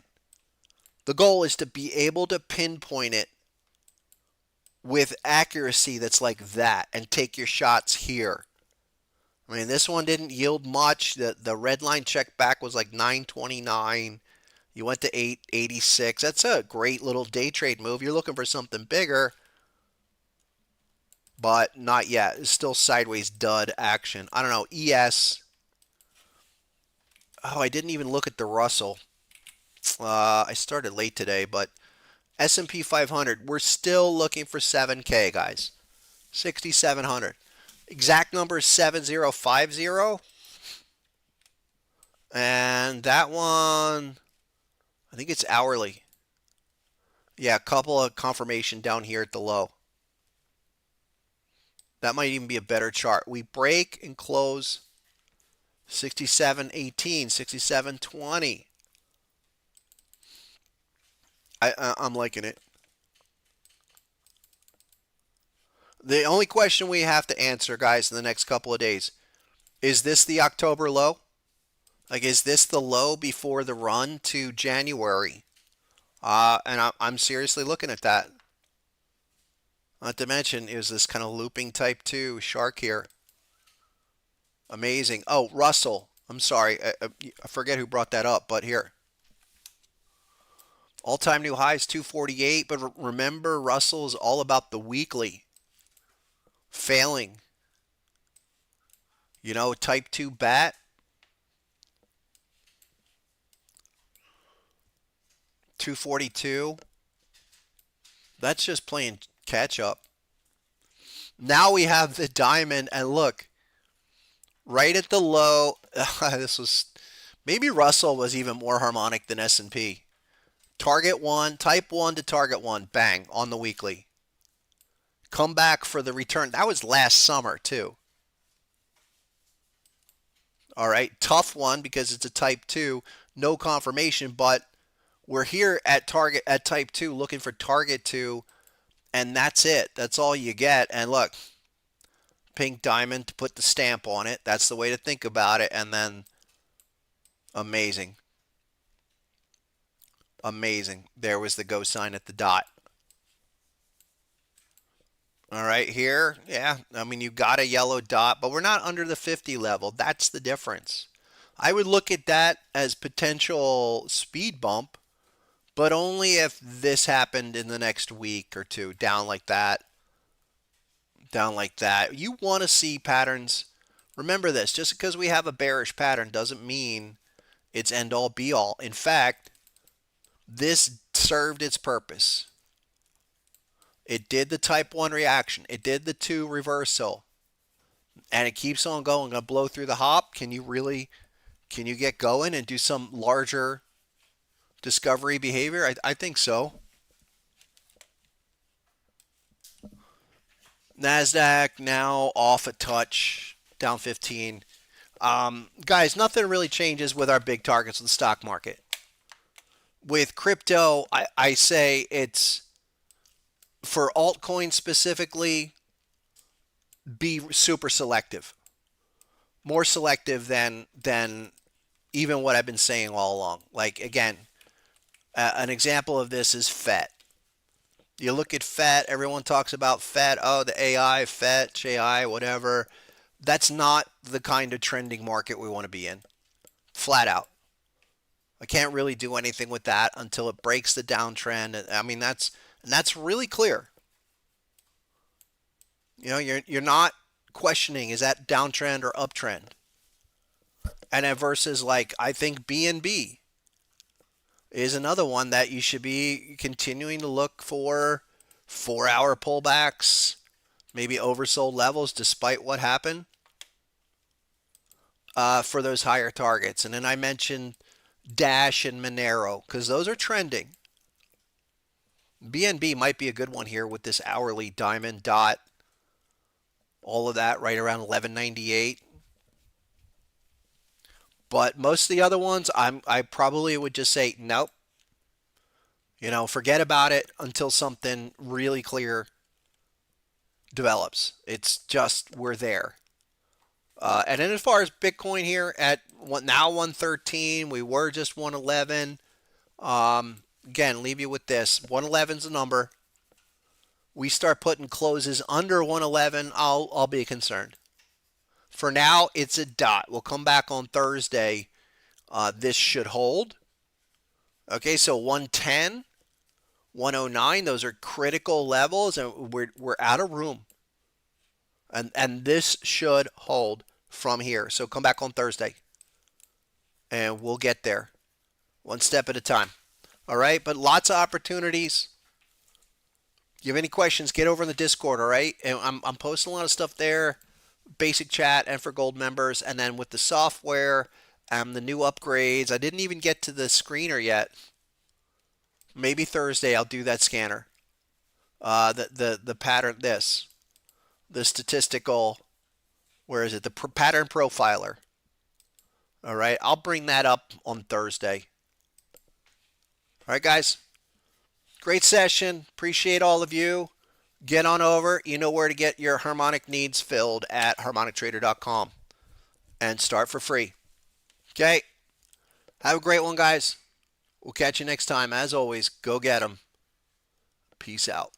the goal is to be able to pinpoint it with accuracy that's like that and take your shots here. I mean, this one didn't yield much. The red line check back was like 929. You went to 886. That's a great little day trade move. You're looking for something bigger, but not yet. It's still sideways dud action. I don't know. ES. Oh, I didn't even look at the Russell. I started late today, but S&P 500, we're still looking for 7K, guys. 6,700. Exact number is 7050. And that one, I think it's hourly. Yeah, a couple of confirmation down here at the low. That might even be a better chart. We break and close 6718, 6720. I'm liking it. The only question we have to answer, guys, in the next couple of days, is this the October low? Like, is this the low before the run to January? And I'm seriously looking at that. Not to mention, is this kind of looping type 2 shark here. Amazing. Oh, Russell. I'm sorry. I forget who brought that up, but here. All-time new high is 248, but remember, Russell is all about the weekly. Failing. Type 2 bat. 242. That's just playing catch up. Now we have the diamond, and look, right at the low. This was maybe Russell was even more harmonic than S&P. Target 1, type 1 to target 1, bang, on the weekly. Come back for the return. That was last summer too. All right, tough one because it's a type 2, no confirmation, but we're here at type 2 looking for target 2, and that's it. That's all you get. And look, pink diamond to put the stamp on it. That's the way to think about it. And then amazing. Amazing. There was the go sign at the dot. All right, here, yeah, I mean, you got a yellow dot, but we're not under the 50 level. That's the difference. I would look at that as potential speed bump, but only if this happened in the next week or two, down like that, down like that. You want to see patterns. Remember this, just because we have a bearish pattern doesn't mean it's end all be all. In fact, this served its purpose. It did the type 1 reaction. It did the 2 reversal. And it keeps on going. Gonna blow through the hop. Can you get going and do some larger discovery behavior? I think so. Nasdaq now off a touch, down 15. Guys, nothing really changes with our big targets in the stock market. With crypto, I say it's, for altcoins specifically, be super selective. More selective than even what I've been saying all along. Like, again, an example of this is FET. You look at FET, everyone talks about FET, oh, the AI, FET, AI, whatever. That's not the kind of trending market we want to be in. Flat out. I can't really do anything with that until it breaks the downtrend. I mean, that's really clear. You know, you're not questioning, is that downtrend or uptrend? And then versus, like, I think BNB is another one that you should be continuing to look for 4-hour pullbacks, maybe oversold levels despite what happened for those higher targets. And then I mentioned Dash and Monero because those are trending. BNB might be a good one here with this hourly diamond dot. All of that right around 1198. But most of the other ones, I probably would just say nope. You know, forget about it until something really clear develops. It's just we're there. And then as far as Bitcoin here at now 113, we were just 111. Again, leave you with this. 111 is the number. We start putting closes under 111, I'll be concerned. For now, it's a dot. We'll come back on Thursday. This should hold. Okay, so 110, 109, those are critical levels, and we're out of room. And this should hold from here. So come back on Thursday, and we'll get there one step at a time. All right, but lots of opportunities. If you have any questions, get over in the Discord, all right? And I'm posting a lot of stuff there, basic chat and for gold members. And then with the software and the new upgrades, I didn't even get to the screener yet. Maybe Thursday I'll do that scanner. The pattern, the statistical, where is it? The pattern profiler. All right, I'll bring that up on Thursday. All right, guys. Great session. Appreciate all of you. Get on over. You know where to get your harmonic needs filled at harmonictrader.com and start for free. Okay. Have a great one, guys. We'll catch you next time. As always, go get 'em. Peace out.